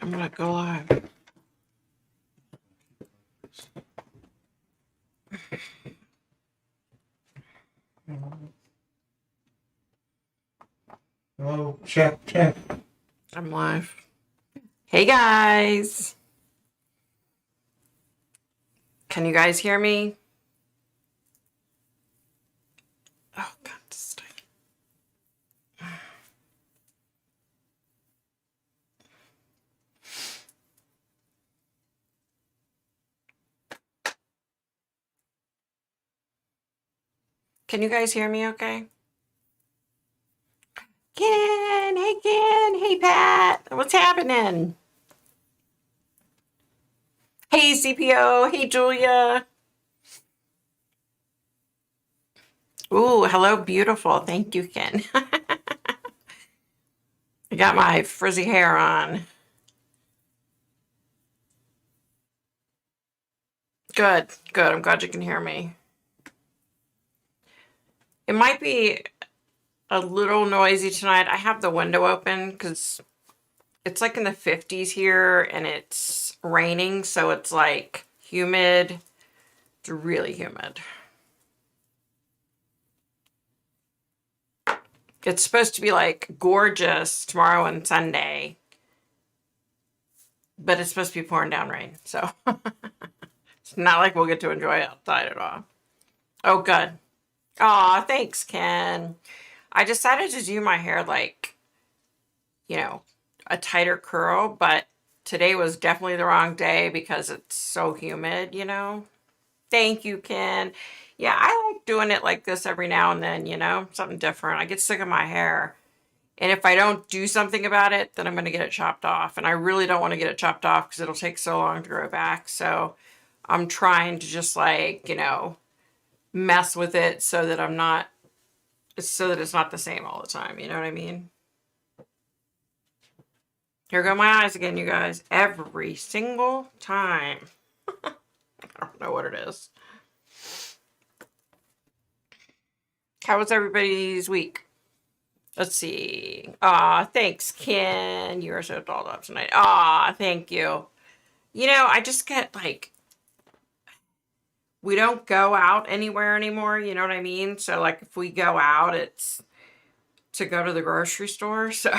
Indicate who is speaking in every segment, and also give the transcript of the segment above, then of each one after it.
Speaker 1: I'm gonna go live.
Speaker 2: Hello, check.
Speaker 1: I'm live. Hey guys. Can you guys hear me? Oh God, stay. Can you guys hear me okay? Ken, hey Pat, what's happening? Hey CPO, hey Julia. Ooh, hello beautiful. Thank you, Ken. I got my frizzy hair on. Good, good. I'm glad you can hear me. It might be a little noisy tonight. I have the window open because it's like in the 50s here and it's raining, so it's like humid. It's really humid. It's supposed to be like gorgeous tomorrow and Sunday, but it's supposed to be pouring down rain, so it's not like we'll get to enjoy it outside at all. Oh, good. Aw, thanks, Ken. I decided to do my hair like, a tighter curl, but today was definitely the wrong day because it's so humid. Thank you, Ken. Yeah, I like doing it like this every now and then, something different. I get sick of my hair. And if I don't do something about it, then I'm going to get it chopped off. And I really don't want to get it chopped off because it'll take so long to grow back. So I'm trying to just mess with it so that it's not the same all the time. You know what I mean? Here go my eyes again, you guys. Every single time. I don't know what it is. How was everybody's week? Let's see. Aw, thanks, Ken. You are so dolled up tonight. Aw, thank you. I just get we don't go out anywhere anymore. You know what I mean? So, if we go out, it's to go to the grocery store. So,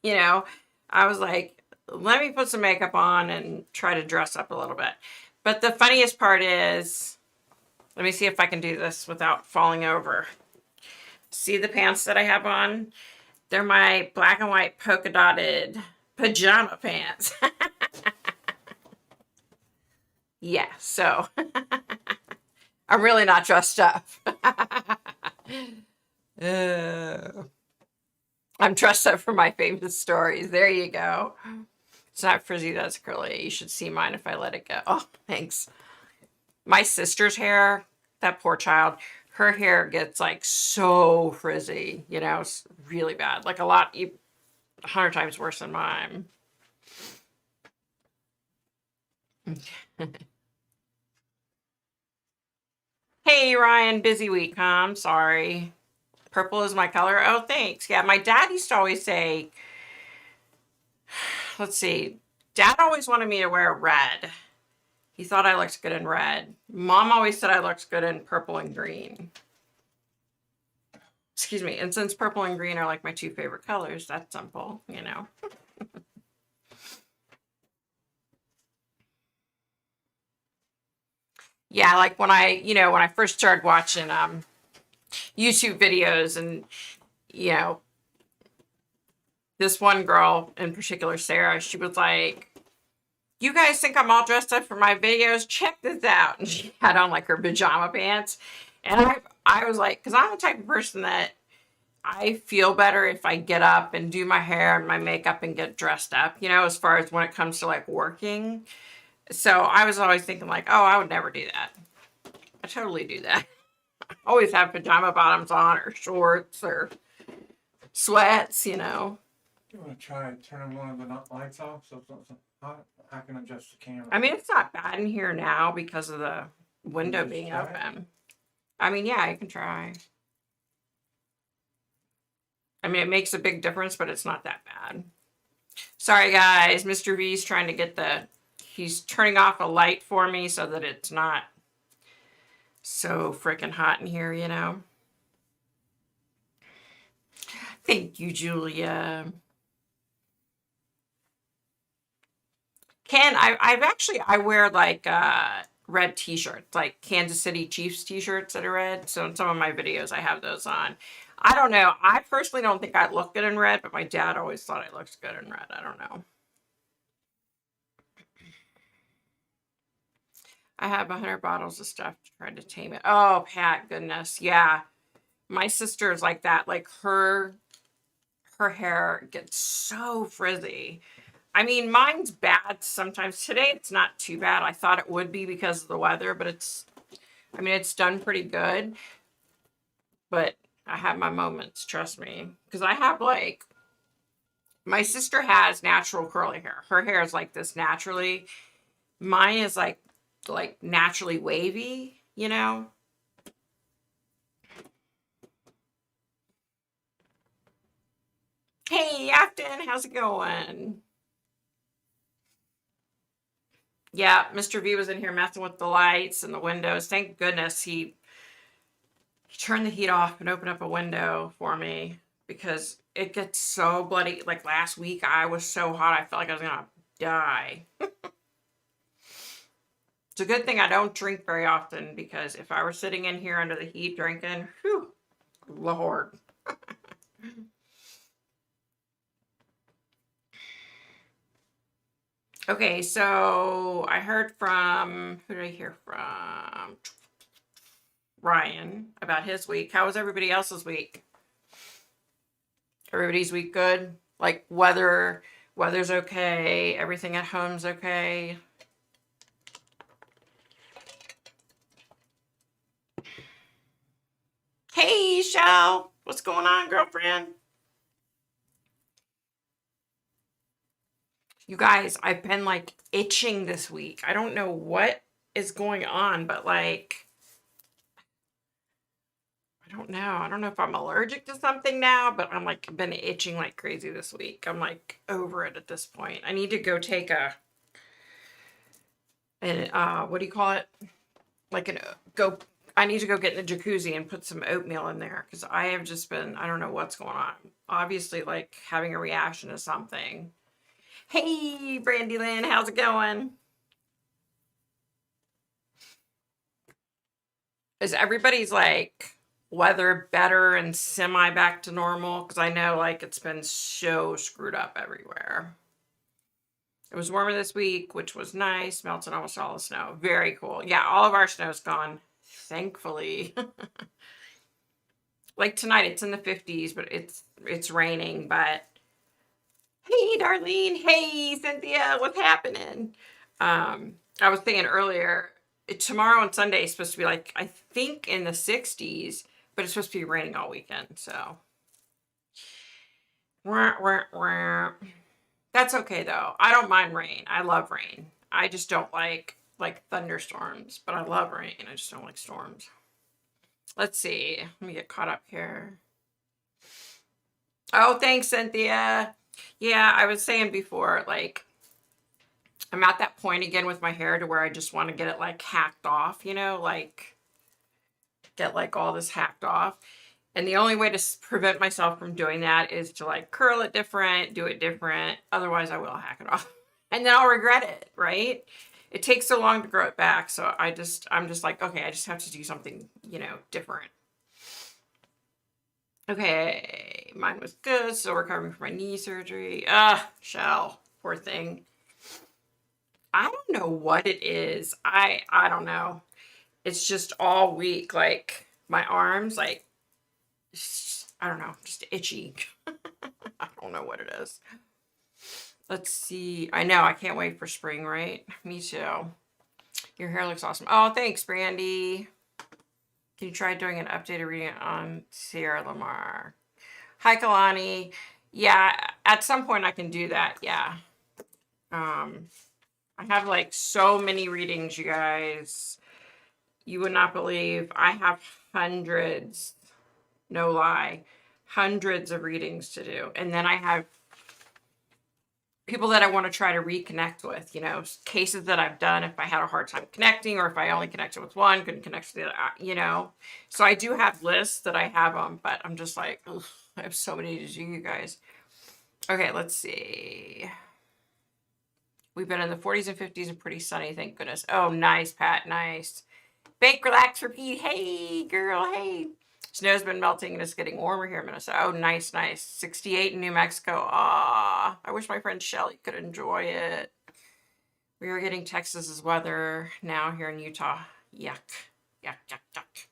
Speaker 1: I was like, let me put some makeup on and try to dress up a little bit. But the funniest part is, let me see if I can do this without falling over. See the pants that I have on? They're my black and white polka dotted pajama pants. Yeah, so I'm really not dressed up. I'm dressed up for my famous stories. There you go. It's not frizzy, that's curly. You should see mine if I let it go. Oh, thanks. My sister's hair, that poor child, her hair gets so frizzy, it's really bad. Like 100 times worse than mine. Hey, Ryan, busy week, huh? I'm sorry. Purple is my color. Oh, thanks. Yeah, my dad used to always say, let's see, Dad always wanted me to wear red. He thought I looked good in red. Mom always said I looked good in purple and green. Excuse me. And since purple and green are like my two favorite colors, that's simple, Yeah, like when I first started watching YouTube videos and, you know, this one girl in particular, Sarah, she was like, you guys think I'm all dressed up for my videos? Check this out. And she had on her pajama pants. And I was like, because I'm the type of person that I feel better if I get up and do my hair and my makeup and get dressed up, as far as when it comes to working. So I was always thinking oh, I would never do that. I totally do that. I always have pajama bottoms on or shorts or sweats.
Speaker 2: You want to try turning one of the lights off so it's not so hot? I can adjust the camera.
Speaker 1: I mean, it's not bad in here now because of the window being open. I mean, yeah, I can try. I mean, it makes a big difference, but it's not that bad. Sorry, guys. Mr. V's trying to get he's turning off a light for me so that it's not so freaking hot in here, you know? Thank you, Julia. I've actually, I wear like red t-shirts, like Kansas City Chiefs t-shirts that are red. So in some of my videos, I have those on. I don't know. I personally don't think I look good in red, but my dad always thought I looked good in red. I don't know. I have 100 bottles of stuff to try to tame it. Oh, Pat, goodness. Yeah. My sister is like that. Like her hair gets so frizzy. I mean, mine's bad sometimes. Today it's not too bad. I thought it would be because of the weather, but I mean, it's done pretty good. But I have my moments, trust me. Because I have like, my sister has natural curly hair. Her hair is like this naturally. Mine is like naturally wavy, you know? Hey, Afton, how's it going? Yeah, Mr. V was in here messing with the lights and the windows. Thank goodness he turned the heat off and opened up a window for me because it gets so bloody. Like last week, I was so hot, I felt like I was gonna die. It's a good thing I don't drink very often because if I were sitting in here under the heat drinking, whew, Lord. Okay, so I heard from, who did I hear from? Ryan about his week. How was everybody else's week? Everybody's week good? Like weather's okay, everything at home's okay. Hey, Shell, what's going on, girlfriend? You guys, I've been like itching this week. I don't know what is going on, but like, I don't know. I don't know if I'm allergic to something now, but I'm like been itching like crazy this week. I'm like over it at this point. I need to go take what do you call it? Like I need to go get in the jacuzzi and put some oatmeal in there because I have just been, I don't know what's going on. Obviously, like having a reaction to something. Hey, Brandy Lynn, how's it going? Is everybody's like weather better and semi back to normal? Because I know like it's been so screwed up everywhere. It was warmer this week, which was nice. Melted almost all the snow. Very cool. Yeah, all of our snow's gone, thankfully. Like tonight, it's in the 50s, but it's raining. But hey, Darlene. Hey, Cynthia. What's happening? I was thinking earlier, tomorrow and Sunday is supposed to be like, I think in the 60s, but it's supposed to be raining all weekend. So, wah, wah, wah. That's okay though. I don't mind rain. I love rain. I just don't like thunderstorms, but I love rain. I just don't like storms. Let's see. Let me get caught up here. Oh, thanks, Cynthia. Yeah, I was saying before, like, I'm at that point again with my hair to where I just want to get it like hacked off, you know, like get like all this hacked off. And the only way to prevent myself from doing that is to like curl it different, do it different. Otherwise, I will hack it off and then I'll regret it, right? It takes so long to grow it back. So I'm just like, okay, I just have to do something, you know, different. Okay, mine was good. Still recovering from my knee surgery. Shell, poor thing. I don't know what it is. I don't know. It's just all week, like my arms, like I don't know, just itchy. I don't know what it is. Let's see. I know, I can't wait for spring, right? Me too. Your hair looks awesome. Oh, thanks, Brandy. Can you try doing an updated reading on Sierra Lamar? Hi, Kalani. Yeah, at some point I can do that. Yeah. I have like so many readings, you guys. You would not believe. I have hundreds, no lie, hundreds of readings to do. And then I have people that I want to try to reconnect with, you know, cases that I've done if I had a hard time connecting, or if I only connected with one, couldn't connect to the other, you know. So I do have lists that I have them, but I'm just like, ugh, I have so many to do, you guys. Okay, let's see. We've been in the 40s and 50s and pretty sunny, thank goodness. Oh, nice, Pat, nice. Bake, relax, repeat. Hey, girl, hey. Snow's been melting and it's getting warmer here in Minnesota. Oh, nice, nice. 68 in New Mexico. Ah, I wish my friend Shelly could enjoy it. We are getting Texas's weather now here in Utah. Yuck, yuck, yuck, yuck.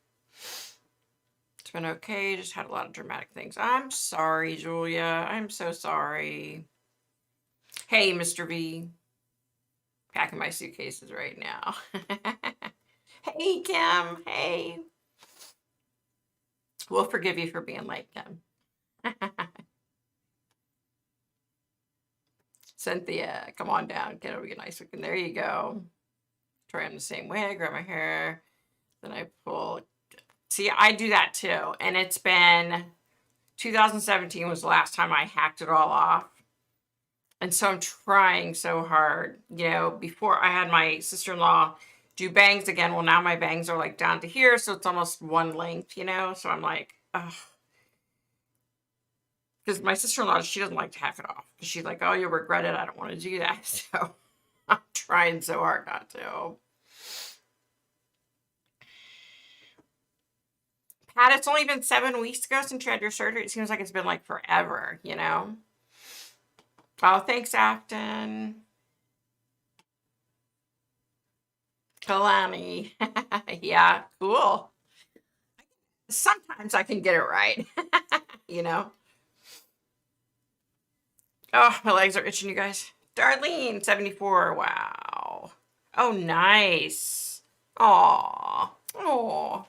Speaker 1: It's been okay. Just had a lot of dramatic things. I'm sorry, Julia. I'm so sorry. Hey, Mr. V. Packing my suitcases right now. Hey, Kim. Hey. We'll forgive you for being late, Kim. Cynthia, come on down. It'll be a nice weekend. There you go. Try them the same way. I grab my hair. Then I pull. See, I do that too. And it's been 2017 was the last time I hacked it all off. And so I'm trying so hard. You know, before I had my sister-in-law do bangs again. Well, now my bangs are like down to here. So it's almost one length, you know? So I'm like, ugh. Because my sister-in-law, she doesn't like to hack it off. She's like, oh, you'll regret it. I don't want to do that. So I'm trying so hard not to. Pat, it's only been 7 weeks ago since you had your surgery. It seems like it's been like forever, you know? Oh, thanks, Afton. Kalani. Yeah, cool. Sometimes I can get it right, you know? Oh, my legs are itching, you guys. Darlene, 74. Wow. Oh, nice. Aw. Aw.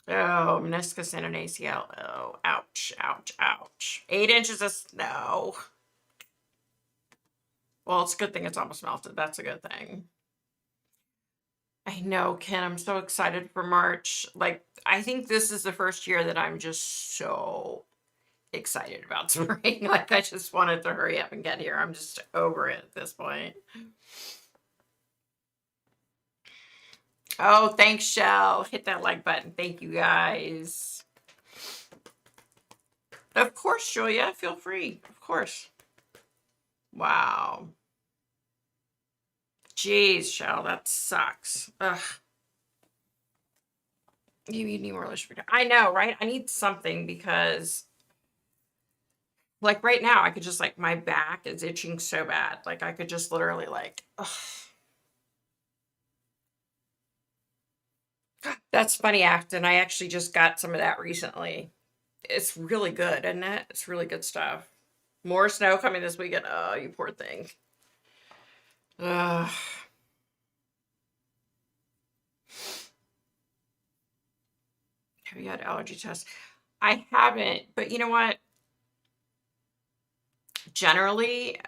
Speaker 1: Oh, meniscus and an ACL. Oh, ouch, ouch, ouch. 8 inches of snow. Well, it's a good thing it's almost melted. That's a good thing. I know, Ken. I'm so excited for March. Like, I think this is the first year that I'm just so excited about spring. Like, I just wanted to hurry up and get here. I'm just over it at this point. Oh, thanks, Shell. Hit that like button. Thank you, guys. Of course, Julia. Feel free. Of course. Wow. Jeez, Shell. That sucks. Ugh. You need more lotion. I know, right? I need something because, like, right now, I could just, like, my back is itching so bad. Like, I could just literally, like, ugh. That's funny, Afton. I actually just got some of that recently. It's really good, isn't it? It's really good stuff. More snow coming this weekend. Oh, you poor thing. Ugh. Have you had allergy tests? I haven't, but you know what? Generally,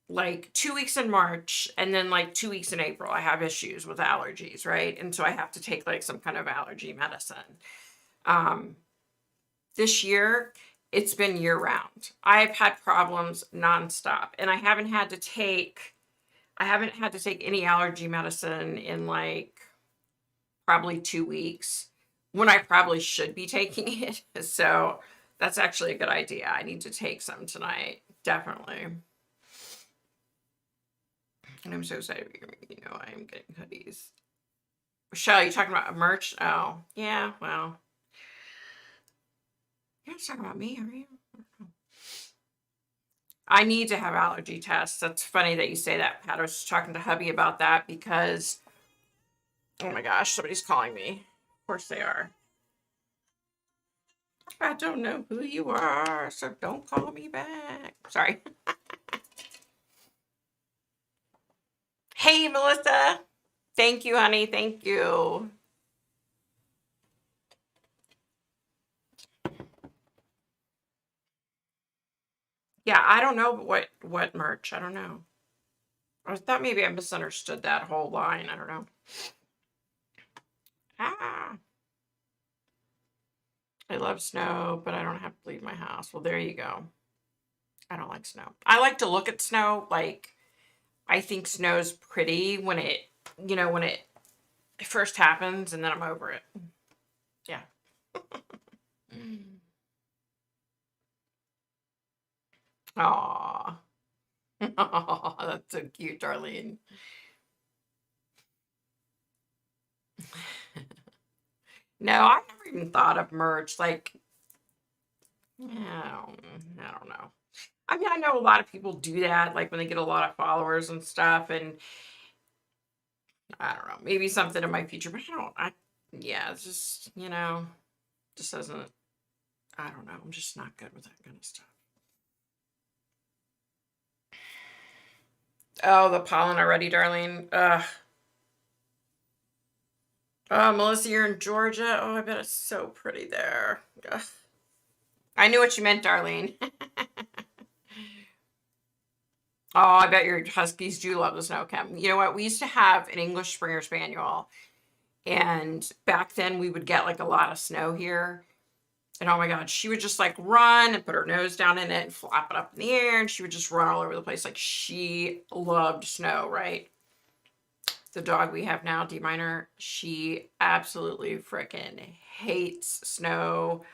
Speaker 1: like 2 weeks in March and then like 2 weeks in April, I have issues with allergies, right? And so I have to take like some kind of allergy medicine. This year, it's been year round. I've had problems nonstop, and I haven't had to take any allergy medicine in like probably 2 weeks when I probably should be taking it. So that's actually a good idea. I need to take some tonight. Definitely. And I'm so excited to be, you know, I'm getting hoodies. Michelle, you talking about merch? Oh, yeah, well. You're not talking about me, are you? I need to have allergy tests. That's funny that you say that, Pat. I was just talking to hubby about that because, oh my gosh, somebody's calling me. Of course they are. I don't know who you are, so don't call me back. Sorry. Hey, Melissa. Thank you, honey. Thank you. Yeah, I don't know what merch. I don't know. I thought maybe I misunderstood that whole line. I don't know. Ah. I love snow, but I don't have to leave my house. Well, there you go. I don't like snow. I like to look at snow. Like, I think snow's pretty when when it first happens, and then I'm over it. Yeah. Aw. Aw, that's so cute, Darlene. No, I never even thought of merch. Like, I don't know. I mean, I know a lot of people do that, like when they get a lot of followers and stuff, and I don't know, maybe something in my future, but yeah, it's just, just doesn't, I don't know. I'm just not good with that kind of stuff. Oh, the pollen already, Darlene. Ugh. Oh, Melissa, you're in Georgia. Oh, I bet it's so pretty there. Ugh. I knew what you meant, Darlene. Oh, I bet your huskies do love the snow, Kim. You know what? We used to have an English Springer Spaniel, and back then we would get like a lot of snow here. And oh my God, she would just like run and put her nose down in it and flap it up in the air, and she would just run all over the place. Like she loved snow, right? The dog we have now, D Minor, she absolutely freaking hates snow.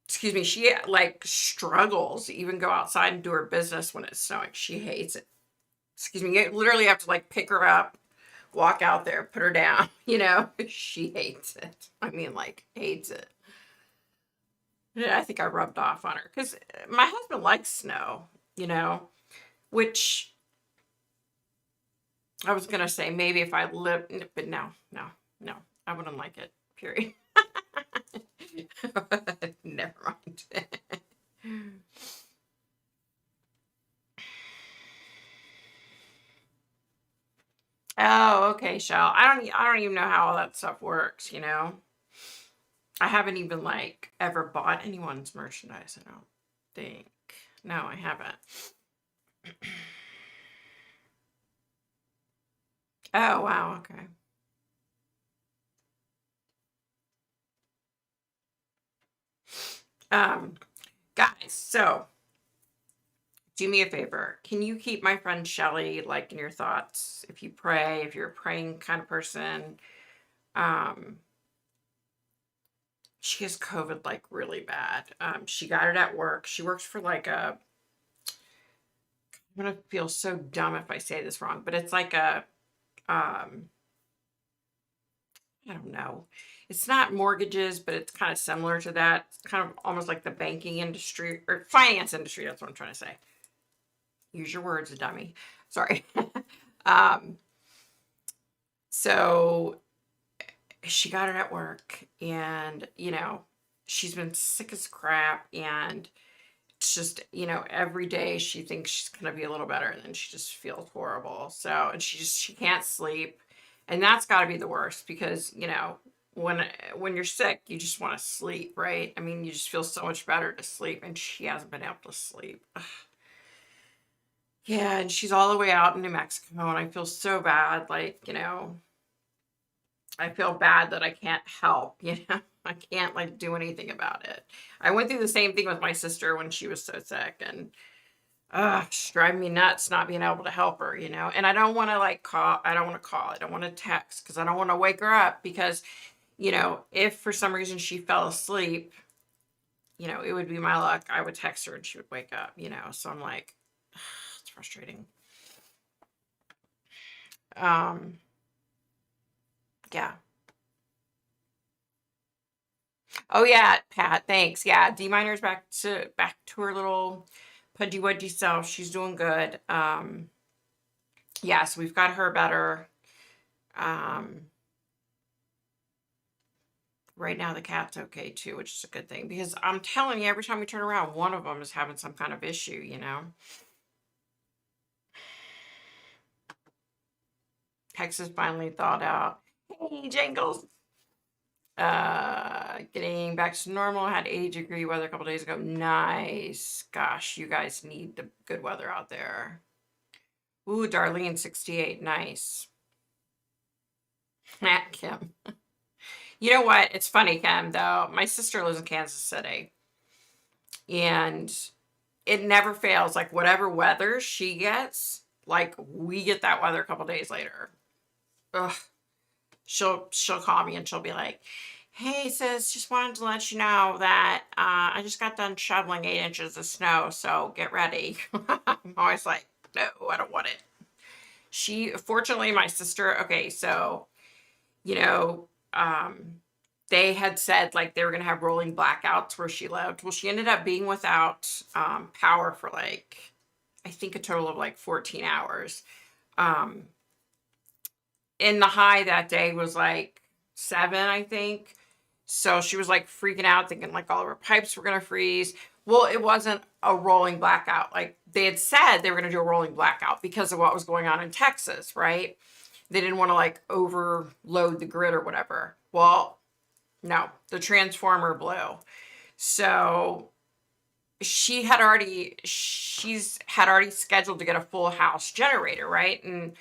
Speaker 1: Excuse me, she like struggles to even go outside and do her business when it's snowing. She hates it. Excuse me, you literally have to like pick her up, walk out there, put her down, she hates it. I mean, like, hates it. Yeah, I think I rubbed off on her because my husband likes snow, you know, which I was gonna say maybe if I lived, but no, no, no, I wouldn't like it. Period. Never mind. Oh, okay, Shell. I don't even know how all that stuff works, you know. I haven't even like ever bought anyone's merchandise, I don't think. No, I haven't. Oh, wow, okay. Um, guys, so do me a favor. Can you keep my friend Shelly like in your thoughts if you pray, if you're a praying kind of person? Um, she has COVID like really bad. She got it at work. She works for like I'm gonna feel so dumb if I say this wrong, but it's like um, I don't know. It's not mortgages, but it's kind of similar to that. It's kind of almost like the banking industry or finance industry. That's what I'm trying to say. Use your words, dummy. Sorry. um, so she got it at work, and she's been sick as crap, and it's just every day she thinks she's gonna be a little better, and then she just feels horrible. So, and she can't sleep, and that's got to be the worst because when you're sick you just want to sleep, right? I mean, you just feel so much better to sleep, and she hasn't been able to sleep. Ugh. Yeah, and she's all the way out in New Mexico, and I feel so bad. Like, I feel bad that I can't help, I can't like do anything about it. I went through the same thing with my sister when she was so sick, and it's driving me nuts not being able to help her, And I don't want to like call, I don't want to call, I don't want to text because I don't want to wake her up because, if for some reason she fell asleep, it would be my luck. I would text her and she would wake up, So I'm like, it's frustrating. Um, yeah. Oh yeah, Pat. Thanks. Yeah, D Minor's back to her little pudgy wudgy self. She's doing good. Yeah, so we've got her better. Um, right now the cat's okay too, which is a good thing because I'm telling you, every time we turn around, one of them is having some kind of issue. Texas finally thawed out. Hey, Jangles. Getting back to normal. Had 80-degree weather a couple days ago. Nice. Gosh, you guys need the good weather out there. Ooh, Darlene 68. Nice. Matt Kim. You know what? It's funny, Kim, though. My sister lives in Kansas City, and it never fails. Like, whatever weather she gets, like, we get that weather a couple days later. Ugh. She'll call me and she'll be like, "Hey, sis, just wanted to let you know that I just got done shoveling 8 inches of snow, so get ready." I'm always like, "No, I don't want it." Fortunately, my sister, okay, so, you know, they had said like they were going to have rolling blackouts where she lived. Well, she ended up being without power for like, I think a total of like 14 hours. Um, and the high that day was like 7, I think. So she was like freaking out, thinking like all of her pipes were going to freeze. Well, it wasn't a rolling blackout. Like they had said they were going to do a rolling blackout because of what was going on in Texas, right? They didn't want to like overload the grid or whatever. Well, no, the transformer blew. So she's had already scheduled to get a full house generator, right? And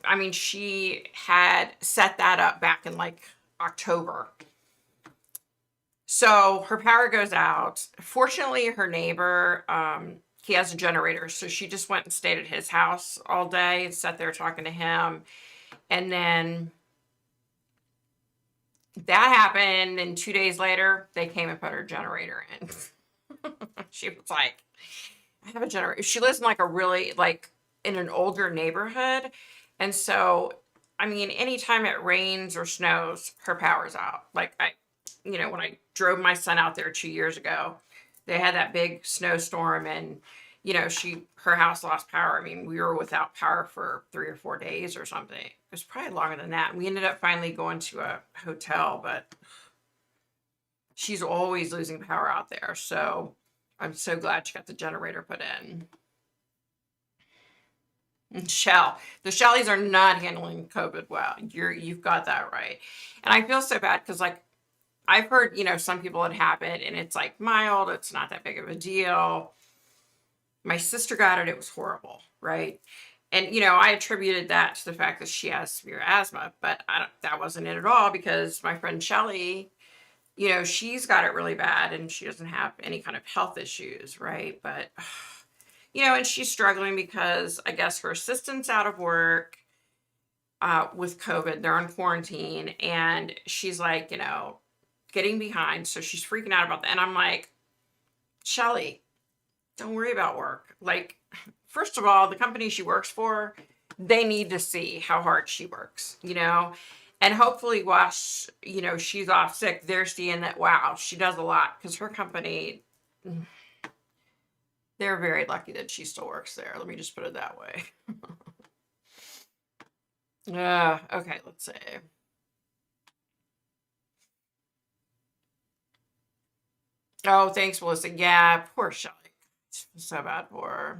Speaker 1: I mean, she had set that up back in like October. So her power goes out. Fortunately, her neighbor, he has a generator. So she just went and stayed at his house all day and sat there talking to him. And then that happened. And 2 days later, they came and put her generator in. She was like, I have a generator. She lives in like a really, like, in an older neighborhood. And so, I mean, anytime it rains or snows, her power's out. Like, when I drove my son out there 2 years ago, they had that big snowstorm and, her house lost power. I mean, we were without power for 3 or 4 days or something. It was probably longer than that. We ended up finally going to a hotel, but she's always losing power out there. So I'm so glad she got the generator put in. The Shelleys are not handling COVID well. You've got that right. And I feel so bad because like I've heard, some people had happened and it's like mild, it's not that big of a deal. My sister got it, it was horrible, right? And I attributed that to the fact that she has severe asthma, but that wasn't it at all because my friend Shelley, she's got it really bad and she doesn't have any kind of health issues, right? But and she's struggling because I guess her assistant's out of work with COVID. They're in quarantine and she's like, getting behind. So she's freaking out about that. And I'm like, Shelly, don't worry about work. Like, first of all, the company she works for, they need to see how hard she works, And hopefully while she's off sick, they're seeing that, wow, she does a lot because her company, they're very lucky that she still works there. Let me just put it that way. Okay, let's see. Oh, thanks, Melissa. Yeah, poor Shelly. So bad for her.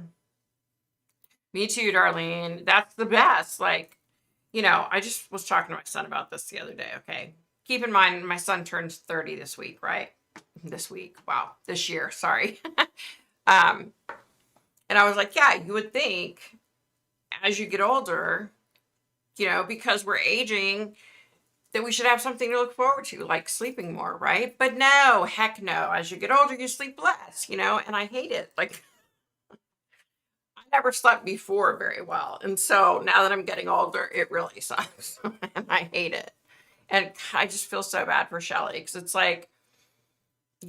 Speaker 1: Me too, Darlene. That's the best. Like, I just was talking to my son about this the other day. Okay. Keep in mind, my son turns 30 this week, right? This week. Wow. This year. Sorry. And I was like, yeah, you would think as you get older, because we're aging, that we should have something to look forward to, like sleeping more, right? But no, heck no. As you get older, you sleep less, and I hate it. Like, I never slept before very well. And so now that I'm getting older, it really sucks. And I hate it. And I just feel so bad for Shelly because it's like,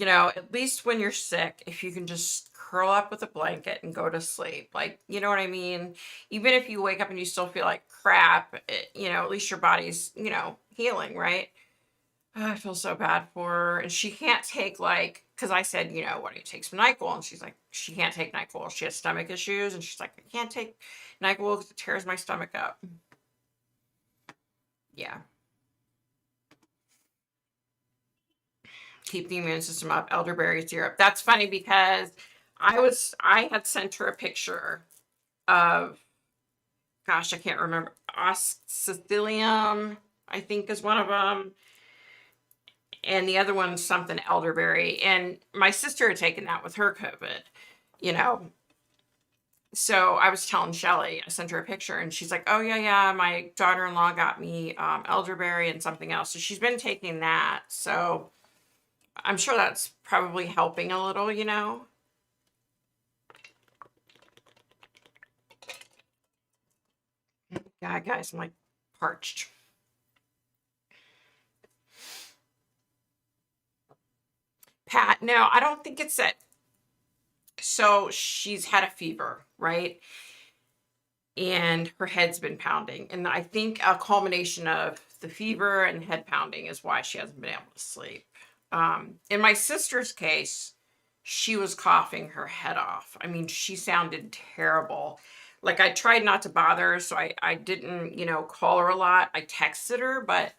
Speaker 1: at least when you're sick, if you can just curl up with a blanket and go to sleep, like, you know what I mean? Even if you wake up and you still feel like crap, at least your body's, healing, right? Oh, I feel so bad for her. And she can't take like, because I said, what do you take some NyQuil? And she's like, she can't take NyQuil. She has stomach issues. And she's like, I can't take NyQuil because it tears my stomach up. Yeah. Keep the immune system up. Elderberry syrup. That's funny because I had sent her a picture of, gosh, I can't remember. Oscillium, I think is one of them. And the other one's something elderberry. And my sister had taken that with her COVID, So I was telling Shelly, I sent her a picture, and she's like, "Oh yeah, yeah, my daughter-in-law got me elderberry and something else." So she's been taking that. So I'm sure that's probably helping a little, you know. Yeah, guys, I'm like parched. Pat, no, I don't think it's that. So she's had a fever, right? And her head's been pounding. And I think a culmination of the fever and head pounding is why she hasn't been able to sleep. In my sister's case, she was coughing her head off. I mean, she sounded terrible. Like I tried not to bother her, so I didn't, call her a lot. I texted her, but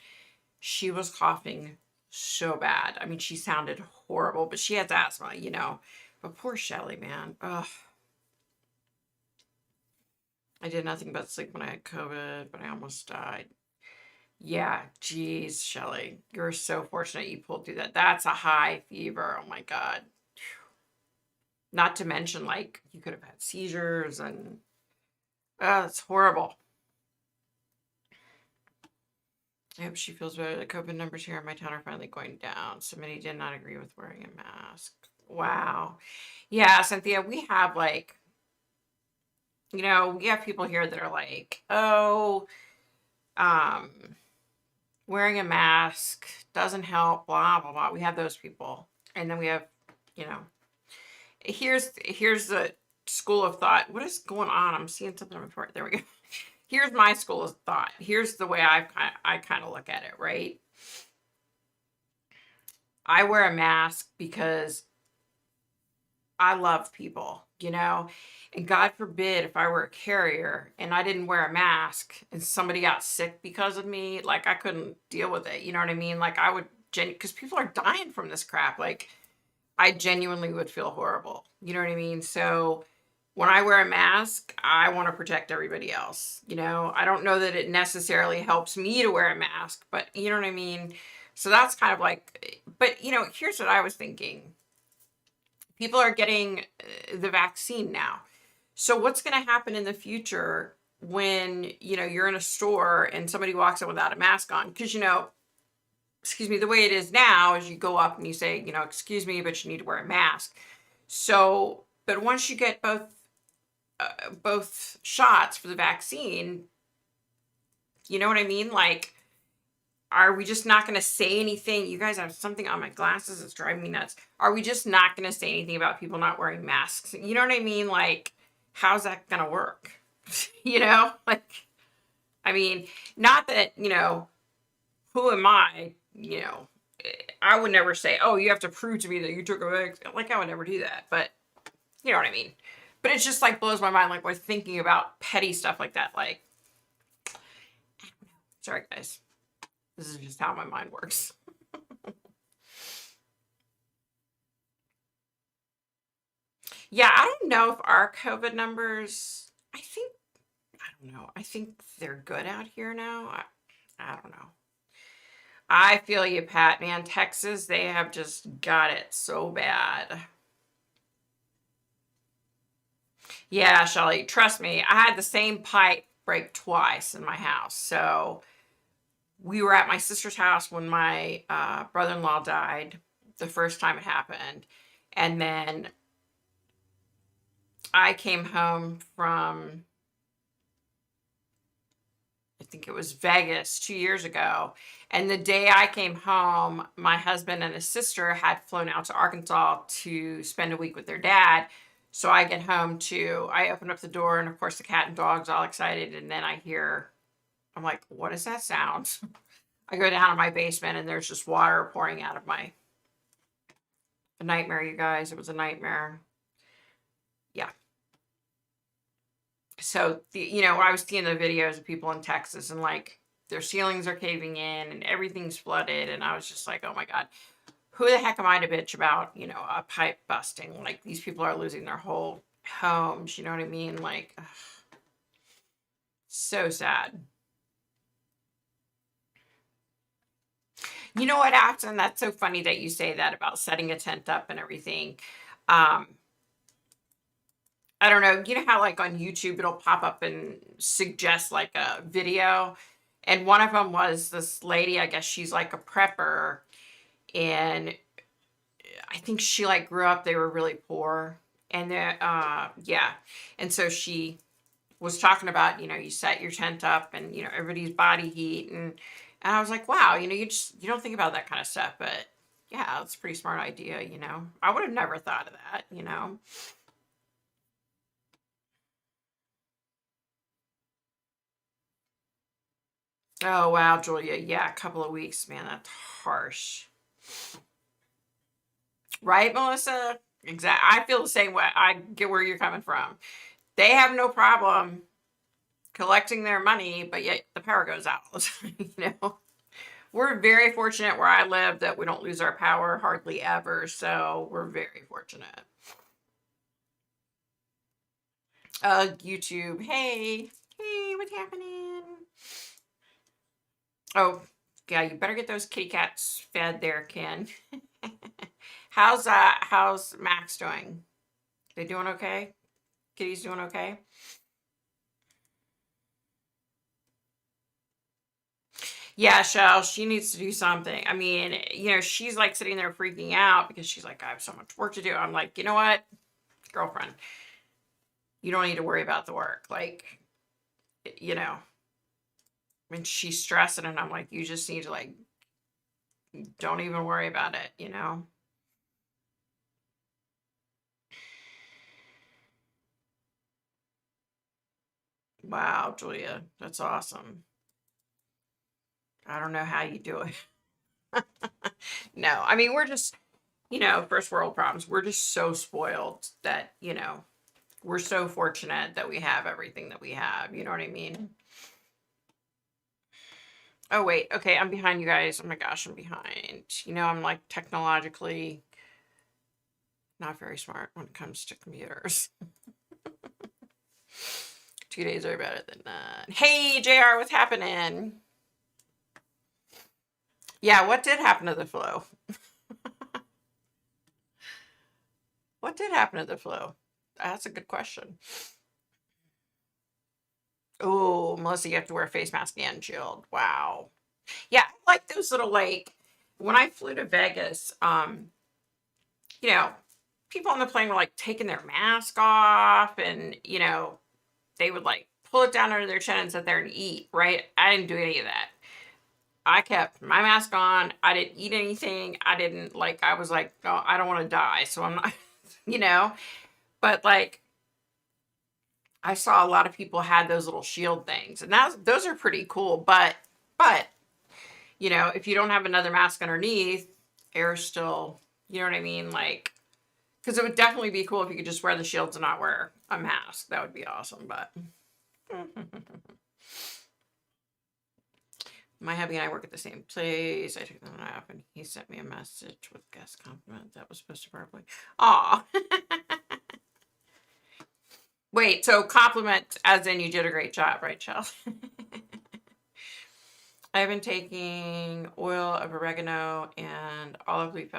Speaker 1: she was coughing so bad. I mean, she sounded horrible, but she has asthma. But poor Shelly, man. Ugh. I did nothing but sleep when I had COVID, but I almost died. Yeah, geez, Shelly, you're so fortunate you pulled through that. That's a high fever. Oh my God. Not to mention, like, you could have had seizures and, oh, it's horrible. I hope she feels better. The COVID numbers here in my town are finally going down. Somebody did not agree with wearing a mask. Wow. Yeah, Cynthia, we have we have people here that are like, oh, um, wearing a mask doesn't help, blah, blah, blah. We have those people. And then we have, you know, here's the school of thought. What is going on? I'm seeing something on my report. There we go. Here's my school of thought. Here's the way I kind of look at it, right? I wear a mask because I love people. And God forbid if I were a carrier and I didn't wear a mask and somebody got sick because of me, like I couldn't deal with it. You know what I mean? Like I would because people are dying from this crap. Like I genuinely would feel horrible. You know what I mean? So when I wear a mask, I want to protect everybody else. I don't know that it necessarily helps me to wear a mask, but you know what I mean? So that's kind of like, but here's what I was thinking. People are getting the vaccine now. So what's going to happen in the future when, you're in a store and somebody walks in without a mask on? Because, excuse me, the way it is now is you go up and you say, excuse me, but you need to wear a mask. So, but once you get both shots for the vaccine, you know what I mean? Like, are we just not going to say anything? You guys have something on my glasses. It's driving me nuts. Are we just not going to say anything about people not wearing masks? You know what I mean? Like, how's that going to work? Like, I mean, not that, who am I? I would never say, oh, you have to prove to me that you took a vaccine. Like, I would never do that. But you know what I mean? But it just like blows my mind. Like, we're thinking about petty stuff like that. Like, sorry, guys. This is just how my mind works. Yeah, I don't know if our COVID numbers, I don't know. I think they're good out here now. I don't know. I feel you, Pat, man. Texas, they have just got it so bad. Yeah, Shelly, trust me, I had the same pipe break twice in my house. So we were at my sister's house when my brother-in-law died the first time it happened. And then I came home from, I think it was Vegas 2 years ago. And the day I came home, my husband and his sister had flown out to Arkansas to spend a week with their dad. So I get home I open up the door, and of course the cat and dog's all excited. And then I'm like, what is that sound? I go down to my basement and there's just water pouring out of a nightmare, you guys. It was a nightmare. Yeah. So I was seeing the videos of people in Texas and like their ceilings are caving in and everything's flooded, and I was just like, oh my God, who the heck am I to bitch about a pipe busting? Like, these people are losing their whole homes. You know what I mean? Like, ugh, so sad. You know what, Axon? That's so funny that you say that about setting a tent up and everything. Um, I don't know, you know how like on YouTube it'll pop up and suggest like a video? And one of them was this lady, I guess she's like a prepper, and I think she like grew up, they were really poor. And then yeah. And so she was talking about, you set your tent up and everybody's body heat, and I was like, wow, you don't think about that kind of stuff, but yeah, it's a pretty smart idea. I would have never thought of that. Oh wow, Julia. Yeah, a couple of weeks, man, that's harsh. Right, Melissa? Exactly. I feel the same way. I get where you're coming from. They have no problem collecting their money, but yet the power goes out all the time, We're very fortunate where I live that we don't lose our power hardly ever, so we're very fortunate. YouTube. Hey. Hey, what's happening? Oh, yeah, you better get those kitty cats fed there, Ken. How's Max doing? They doing okay? Kitty's doing okay? Yeah, Shell, she needs to do something. I mean, she's like sitting there freaking out because she's like, I have so much work to do. I'm like, you know what, girlfriend, you don't need to worry about the work. Like, when she's stressing, and I'm like, you just need to like, don't even worry about it. Wow, Julia, that's awesome. I don't know how you do it. No, I mean, we're just, first world problems. We're just so spoiled that, we're so fortunate that we have everything that we have. You know what I mean? Oh, wait. Okay, I'm behind you guys. Oh my gosh, I'm behind. I'm like technologically not very smart when it comes to computers. 2 days are better than none. Hey, JR, what's happening? Yeah, what did happen to the flow? What did happen to the flow? That's a good question. Oh, Melissa, you have to wear a face mask and shield. Wow. Yeah, I like those little like when I flew to Vegas, you know, people on the plane were like taking their mask off, and they would like pull it down under their chin and sit there and eat, right? I didn't do any of that. I kept my mask on. I didn't eat anything. I didn't like, I was like, oh, I don't want to die. So I'm not, you know, but like, I saw a lot of people had those little shield things, and those are pretty cool. But, if you don't have another mask underneath, air's still, you know what I mean? Like, because it would definitely be cool if you could just wear the shields and not wear a mask. That would be awesome. But my hubby and I work at the same place. I took them off, and he sent me a message with guest compliment that was supposed to probably. Aw. Wait, so compliment as in you did a great job, right, Chell? I've been taking oil of oregano and olive leaf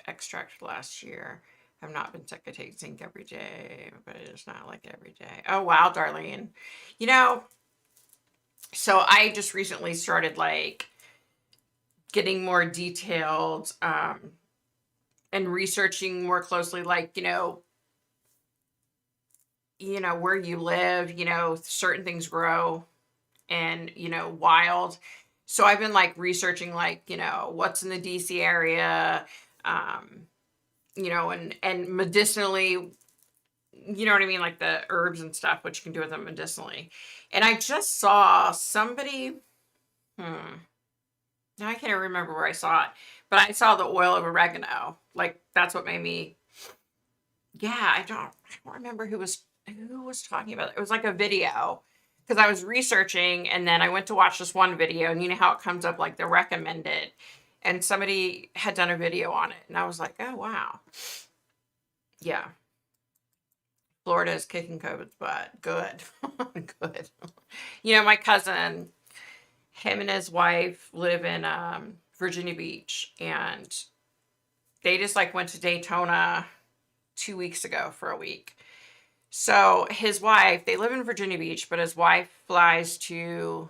Speaker 1: extract for the last year. I've not been sick. I take zinc every day, but it's not like every day. Oh, wow, Darlene. You know, so I just recently started like getting more detailed and researching more closely, like, where you live, certain things grow and, wild. So I've been like researching, like, what's in the DC area, and medicinally, you know what I mean? Like the herbs and stuff, what you can do with them medicinally. And I just saw somebody, now I can't even remember where I saw it, but I saw the oil of oregano. Like that's what made me, yeah, I don't remember who was talking about it. It was like a video because I was researching, and then I went to watch this one video, and you know how it comes up like the recommended, and somebody had done a video on it, and I was like, oh wow. Yeah. Florida is kicking COVID's butt. Good. Good. My cousin, him and his wife live in Virginia Beach, and they just like went to Daytona 2 weeks ago for a week. So his wife, they live in Virginia Beach, but his wife flies to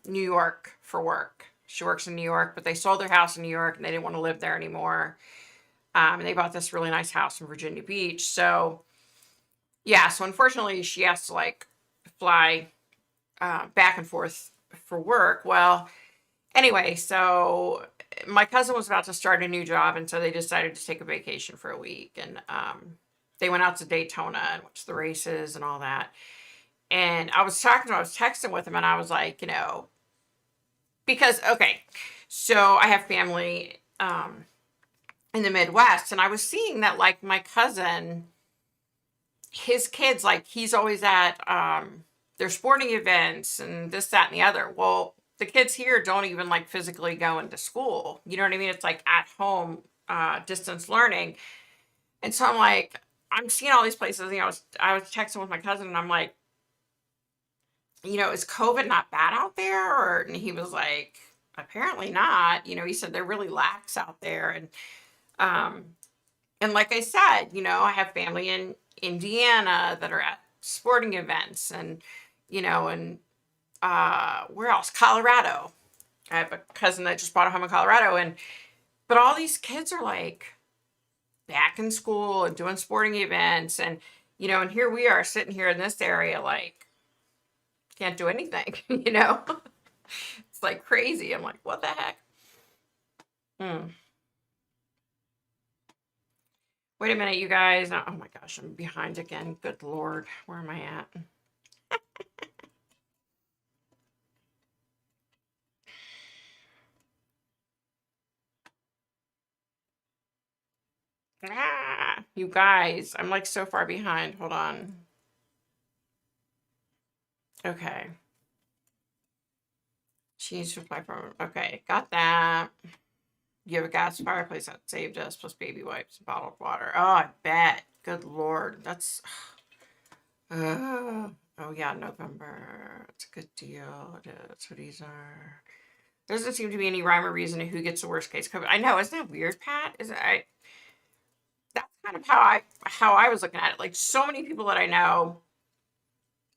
Speaker 1: New York for work. She works in New York, but they sold their house in New York and they didn't want to live there anymore. And they bought this really nice house in Virginia Beach. So yeah, so unfortunately she has to like fly back and forth for work. Well, anyway, so my cousin was about to start a new job, and so they decided to take a vacation for a week, and they went out to Daytona and watched the races and all that. And I was talking to him, I was texting with him, and I was like, because okay, so I have family in the Midwest, and I was seeing that like my cousin, his kids, like he's always at their sporting events and this, that, and the other. Well, the kids here don't even like physically go into school. You know what I mean? It's like at home distance learning. And so I'm like, I'm seeing all these places. I was texting with my cousin, and I'm like, is COVID not bad out there? And he was like, apparently not. He said they're really lax out there. Um, and like I said, I have family in Indiana that are at sporting events, and and where else? Colorado. I have a cousin that just bought a home in Colorado, but all these kids are like back in school and doing sporting events, and here we are sitting here in this area like can't do anything. It's like crazy. I'm like, what the heck? Wait a minute, you guys. Oh my gosh, I'm behind again. Good Lord. Where am I at? You guys, I'm like so far behind. Hold on. Okay. Change supply from. Okay, got that. You have a gas fireplace that saved us, plus baby wipes and bottled water. Oh, I bet. Good Lord. That's. Oh, yeah, November. It's a good deal. It is. So these are. There doesn't seem to be any rhyme or reason to who gets the worst case COVID. I know. Isn't that weird, Pat? That's kind of how I was looking at it. Like so many people that I know,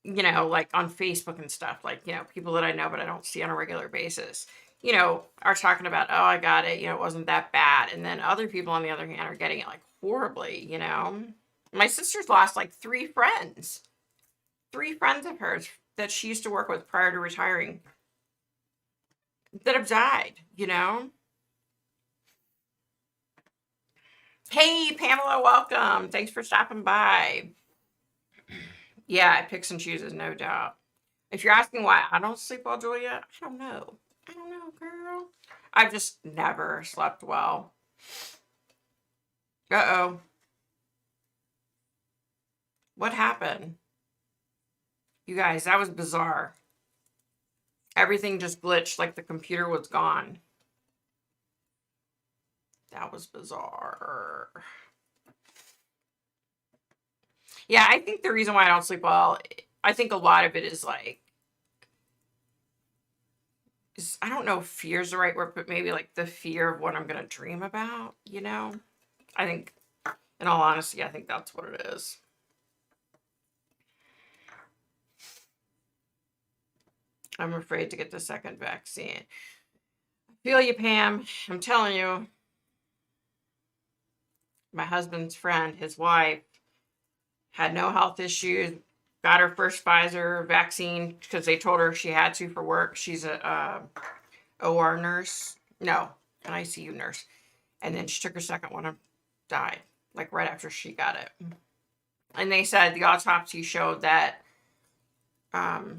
Speaker 1: like on Facebook and stuff, like, people that I know but I don't see on a regular basis, are talking about, oh, I got it, it wasn't that bad. And then other people on the other hand are getting it like horribly. My sister's lost like three friends of hers that she used to work with prior to retiring that have died. Hey, Pamela, welcome. Thanks for stopping by. Yeah, it picks and chooses, no doubt. If you're asking why I don't sleep well, Julia, I don't know. I don't know, girl. I've just never slept well. Uh-oh. What happened? You guys, that was bizarre. Everything just glitched like the computer was gone. That was bizarre. Yeah, I think the reason why I don't sleep well, I think a lot of it is like, I don't know if fear is the right word, but maybe like the fear of what I'm going to dream about. I think, in all honesty, I think that's what it is. I'm afraid to get the second vaccine. I feel you, Pam. I'm telling you. My husband's friend, his wife, had no health issues, got her first Pfizer vaccine because they told her she had to for work. She's a OR nurse. No, an ICU nurse. And then she took her second one and died, like right after she got it. And they said the autopsy showed that her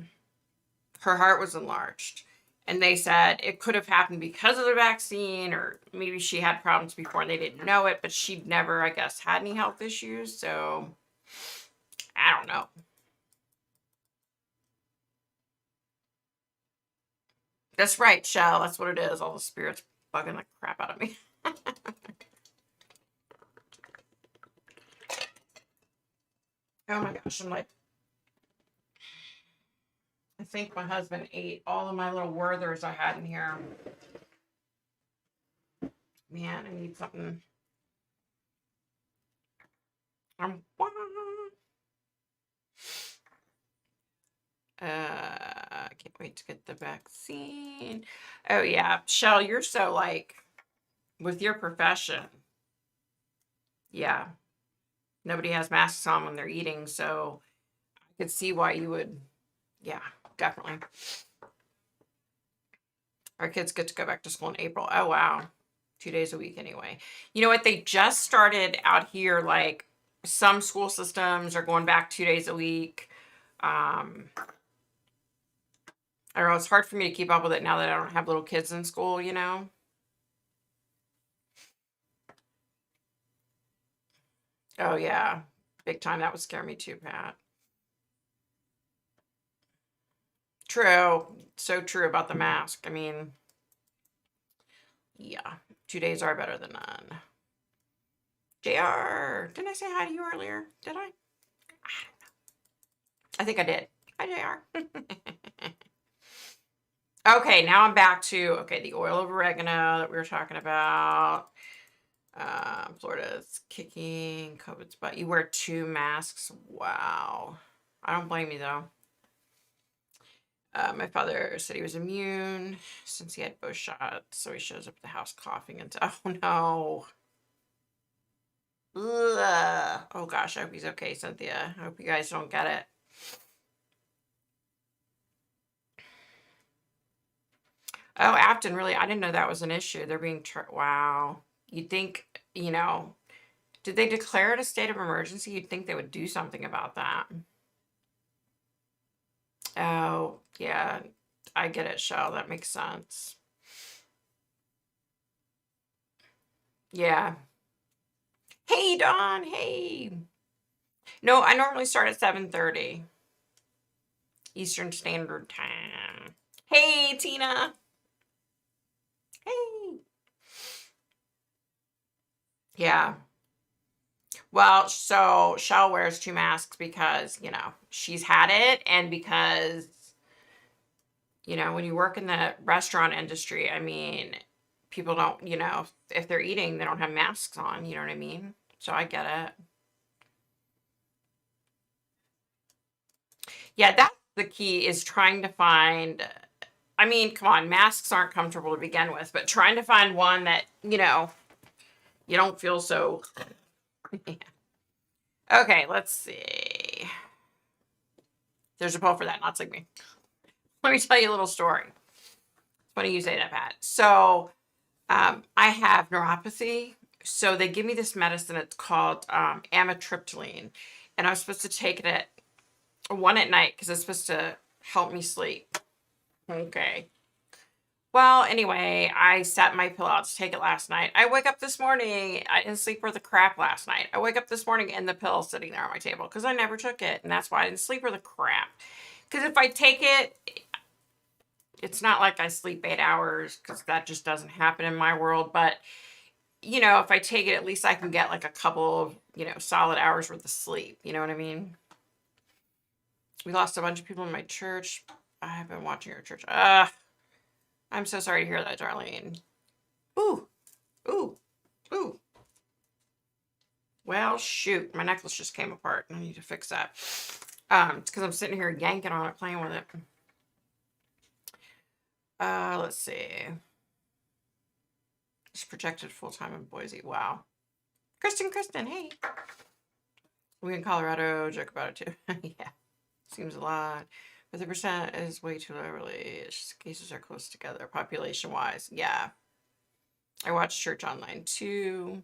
Speaker 1: heart was enlarged. And they said it could have happened because of the vaccine, or maybe she had problems before and they didn't know it, but she'd never, I guess, had any health issues. So I don't know. That's right, Shell. That's what it is. All the spirits bugging the crap out of me. Oh my gosh, I think my husband ate all of my little Werthers I had in here. Man, I need something. I can't wait to get the vaccine. Oh yeah, Shell, you're so like with your profession. Yeah, nobody has masks on when they're eating, so I could see why you would. Yeah, definitely. Our kids get to go back to school in April. Oh wow, 2 days a week anyway. You know what? They just started out here. Like some school systems are going back 2 days a week. I don't know. It's hard for me to keep up with it now that I don't have little kids in school. You know. Oh yeah, big time. That would scare me too, Pat. True. So true about the mask. I mean, yeah, 2 days are better than none. JR, didn't I say hi to you earlier? Did I? I think I did. Hi, JR. Okay, now I'm back to, okay, the oil of oregano that we were talking about. Florida's kicking COVID's butt. You wear 2 masks. Wow. I don't blame you, though. My father said he was immune since he had both shots, so he shows up at the house coughing and oh no. Ugh. Oh gosh, I hope he's okay, Cynthia. I hope you guys don't get it. Oh, Afton, really? I didn't know that was an issue. They're being wow. You'd think, did they declare it a state of emergency? You'd think they would do something about that. Oh, yeah. I get it, Shell. That makes sense. Yeah. Hey, Dawn. Hey. No, I normally start at 7:30 Eastern Standard Time. Hey, Tina. Hey. Yeah. Well, so Shell wears 2 masks because, she's had it and because, when you work in the restaurant industry, I mean, people don't, if they're eating, they don't have masks on, you know what I mean? So I get it. Yeah, that's the key is trying to find, I mean, come on, masks aren't comfortable to begin with, but trying to find one that, you don't feel so. Okay, let's see. There's a poll for that, not like me. Let me tell you a little story. It's funny you say that, Pat. So I have neuropathy. So they give me this medicine. It's called amitriptyline. And I was supposed to take it at 1 at night because it's supposed to help me sleep. Okay. Well, anyway, I set my pill out to take it last night. I wake up this morning. I didn't sleep worth a crap last night. I wake up this morning and the pill's sitting there on my table because I never took it. And that's why I didn't sleep worth a crap. Because if I take it, it's not like I sleep 8 hours because that just doesn't happen in my world. But, if I take it, at least I can get like a couple of, solid hours worth of sleep. You know what I mean? We lost a bunch of people in my church. I have been watching your church. I'm so sorry to hear that, Darlene. Ooh, ooh, ooh. Well, shoot, my necklace just came apart. I need to fix that. It's because I'm sitting here yanking on it, playing with it. Let's see. It's projected full-time in Boise. Wow. Kristen, hey. We in Colorado joke about it too. Yeah, seems a lot. But the percent is way too low, really. It's just cases are close together, population-wise. Yeah. I watch church online too.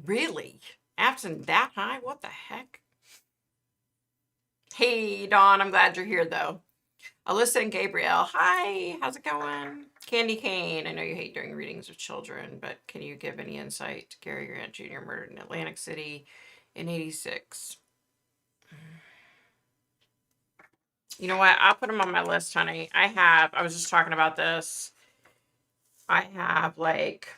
Speaker 1: Really? Afton that high? What the heck? Hey, Dawn, I'm glad you're here, though. Alyssa and Gabrielle, hi, how's it going? Candy Cane, I know you hate doing readings of children, but can you give any insight to Gary Grant Jr. murdered in Atlantic City in 86? You know what? I'll put them on my list, honey. I was just talking about this. I have like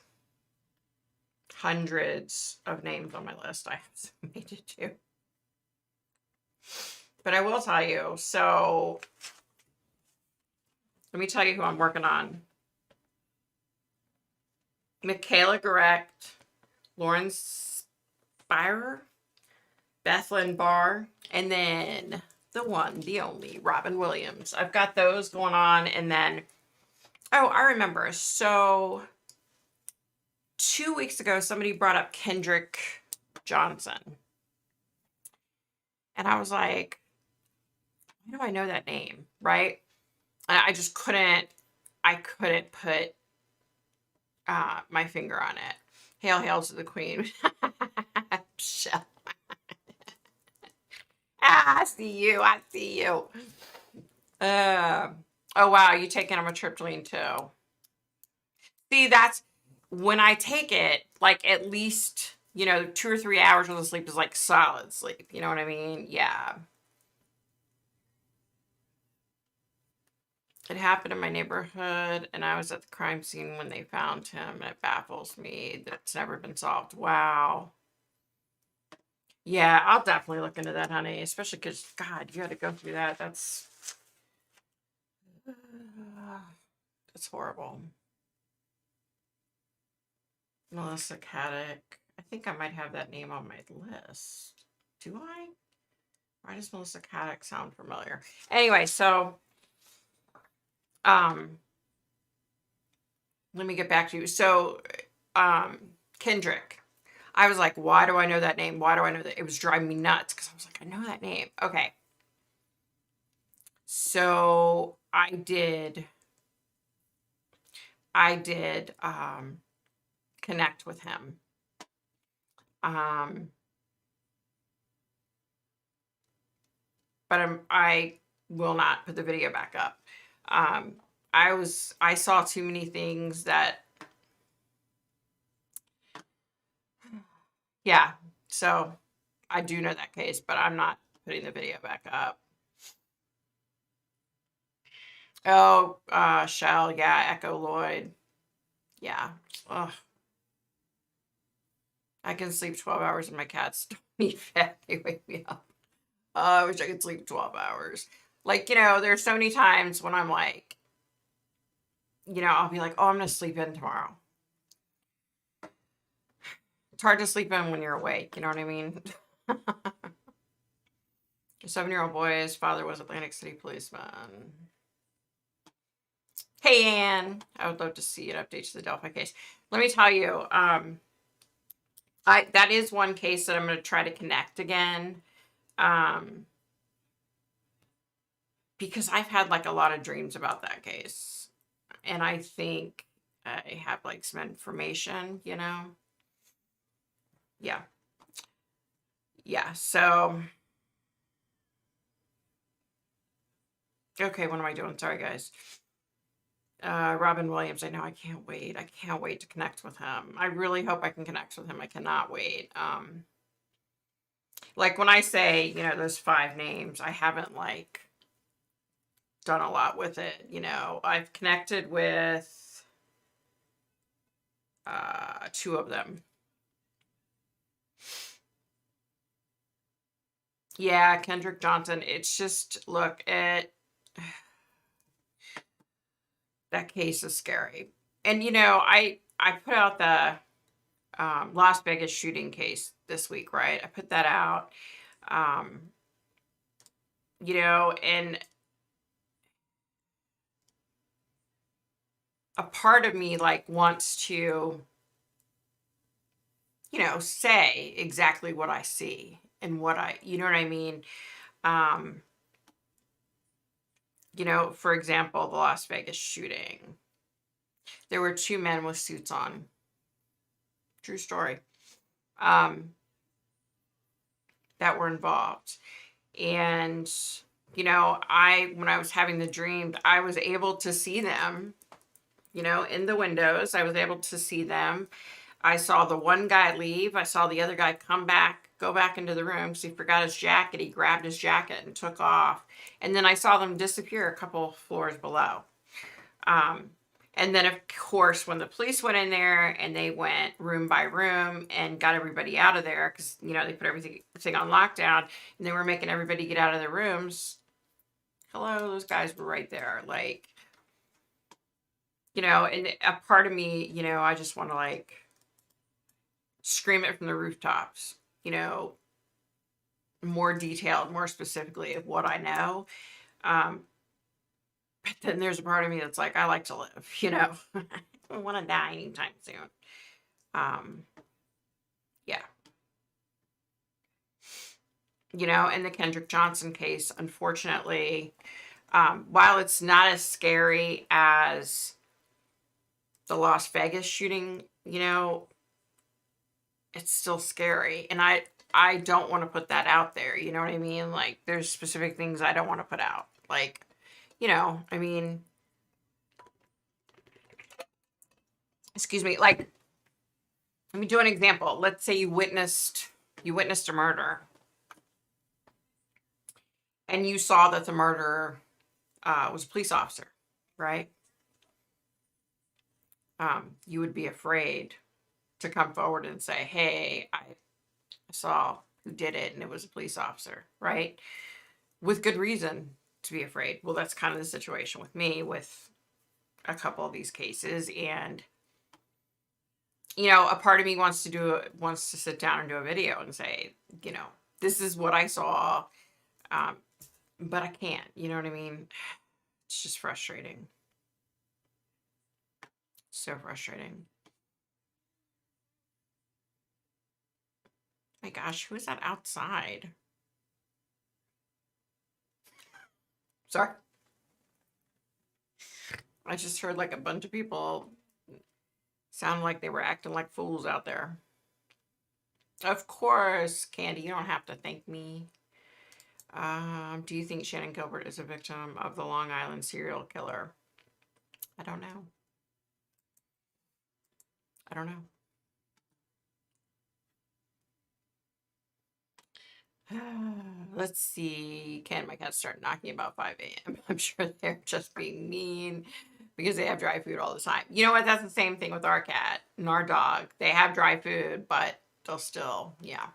Speaker 1: hundreds of names on my list I have submitted to. But I will tell you, so let me tell you who I'm working on. Michaela Garect, Lauren Spirer, Bethlehem Bar, and then the one, the only, Robin Williams. I've got those going on, and then, oh, I remember. So 2 weeks ago, somebody brought up Kendrick Johnson. And I was like, why do I know that name? Right? And I just I couldn't put my finger on it. Hail to the queen. Michelle. I see you. I see you. Oh, wow. You taking him a triptyline too. See, that's when I take it, like at least, 2 or 3 hours worth of sleep is like solid sleep. You know what I mean? Yeah. It happened in my neighborhood, and I was at the crime scene when they found him, and it baffles me that it's never been solved. Wow. Yeah, I'll definitely look into that, honey, especially because, God, you had to go through that. That's horrible. Melissa Caddick. I think I might have that name on my list. Do I? Why does Melissa Caddick sound familiar? Anyway, so let me get back to you. So Kendrick. I was like, why do I know that name? Why do I know that? It was driving me nuts because I was like, I know that name. Okay. So I did connect with him. But I will not put the video back up. I saw too many things that, yeah. So I do know that case, but I'm not putting the video back up. Oh, Shell, yeah, Echo Lloyd. Yeah. Ugh. I can sleep 12 hours and my cats don't eat fat. They wake me up. I wish I could sleep 12 hours. Like, there's so many times when I'm like, I'll be like, oh, I'm going to sleep in tomorrow. It's hard to sleep in when you're awake. You know what I mean? A 7-year-old boy's father was Atlantic City policeman. Hey, Ann. I would love to see an update to the Delphi case. Let me tell you, that is one case that I'm going to try to connect again. Because I've had like a lot of dreams about that case. And I think I have like some information, Yeah. Yeah. So, okay. What am I doing? Sorry, guys. Robin Williams. I know. I can't wait. I can't wait to connect with him. I really hope I can connect with him. I cannot wait. Like when I say, those 5 names, I haven't like done a lot with it. I've connected with 2 of them. Yeah, Kendrick Johnson. It's just, look, that case is scary. And, I put out the Las Vegas shooting case this week, right? I put that out. And a part of me like wants to, say exactly what I see and what you know what I mean? For example, the Las Vegas shooting. There were 2 men with suits on. True story. That were involved. And, when I was having the dream, I was able to see them, in the windows. I was able to see them. I saw the one guy leave. I saw the other guy go back into the room because he forgot his jacket. He grabbed his jacket and took off. And then I saw them disappear a couple floors below. And then, of course, when the police went in there and they went room by room and got everybody out of there because, they put everything on lockdown and they were making everybody get out of their rooms. Hello, those guys were right there. Like, and a part of me, I just want to like scream it from the rooftops, more detailed, more specifically of what I know. But then there's a part of me that's like, I like to live, I don't want to die anytime soon. Um, yeah. In the Kendrick Johnson case, unfortunately, while it's not as scary as the Las Vegas shooting, it's still scary. And I don't want to put that out there. You know what I mean? Like, there's specific things I don't want to put out. Like, I mean, excuse me, like, let me do an example. Let's say you witnessed a murder and you saw that the murderer was a police officer, right? You would be afraid to come forward and say, hey, I saw who did it and it was a police officer, right? With good reason to be afraid. Well, that's kind of the situation with me with a couple of these cases. And, a part of me wants to sit down and do a video and say, this is what I saw. But I can't, you know what I mean? It's just frustrating. So frustrating. My gosh, who is that outside? Sorry. I just heard like a bunch of people sound like they were acting like fools out there. Of course, Candy, you don't have to thank me. Do you think Shannon Gilbert is a victim of the Long Island serial killer? I don't know. I don't know. Let's see. Can my cats start knocking about 5 a.m.? I'm sure they're just being mean because they have dry food all the time. You know what? That's the same thing with our cat and our dog. They have dry food, but they'll still, yeah.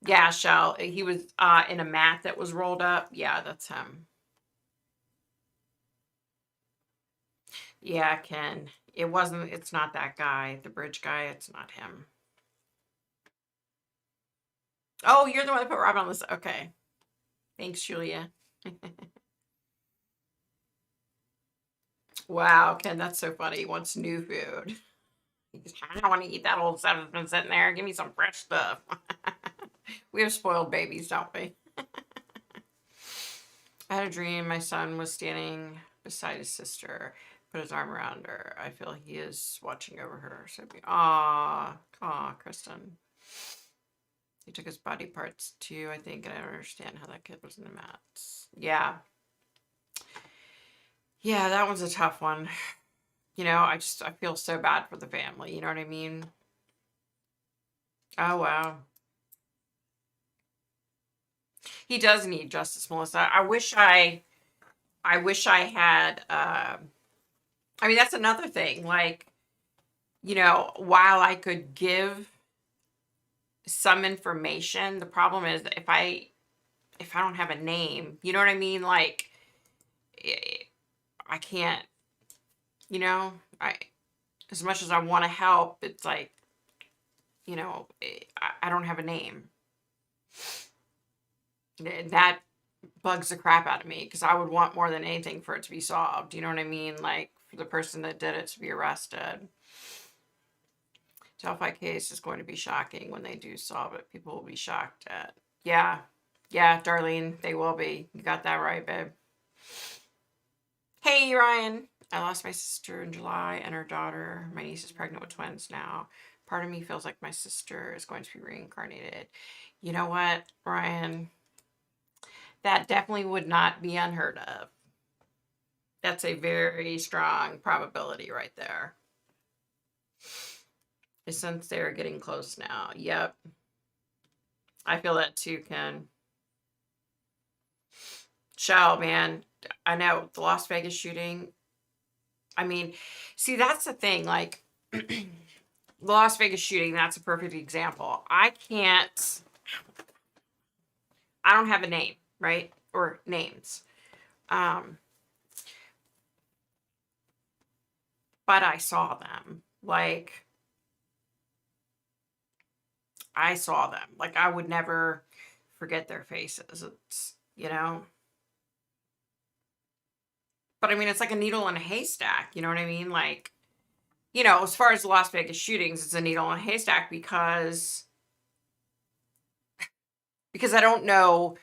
Speaker 1: Yeah, Shell. He was in a mat that was rolled up. Yeah, that's him. Yeah, Ken. It's not that guy. The bridge guy, it's not him. Oh, you're the one that put Rob on this. Okay. Thanks, Julia. Wow, Ken, that's so funny. He wants new food. I don't want to eat that old stuff that's been sitting there. Give me some fresh stuff. We have spoiled babies, don't we? I had a dream my son was standing beside his sister, put his arm around her. I feel he is watching over her. So, aw, Kristen. He took his body parts too, I think, and I don't understand how that kid was in the mats. Yeah. Yeah, that one's a tough one. I feel so bad for the family. You know what I mean? Oh, wow. He does need justice, Melissa. I wish I had, I mean, that's another thing. Like, while I could give some information, the problem is if I don't have a name, you know what I mean? Like, I can't, as much as I want to help, it's like, I don't have a name. That bugs the crap out of me because I would want more than anything for it to be solved. You know what I mean? Like, for the person that did it to be arrested. Delphi case is going to be shocking when they do solve it. People will be shocked at. Yeah, Darlene, they will be. You got that right, babe. Hey, Ryan. I lost my sister in July and her daughter. My niece is pregnant with twins now. Part of me feels like my sister is going to be reincarnated. You know what, Ryan? That definitely would not be unheard of. That's a very strong probability right there. Since they're getting close now. Yep. I feel that too, Ken. Shell, man. I know the Las Vegas shooting. I mean, see, that's the thing. Like, the Las Vegas shooting, that's a perfect example. I don't have a name, right? Or names. But I saw them. Like, I saw them. Like, I would never forget their faces. It's, but I mean, it's like a needle in a haystack. You know what I mean? Like, as far as the Las Vegas shootings, it's a needle in a haystack because I don't know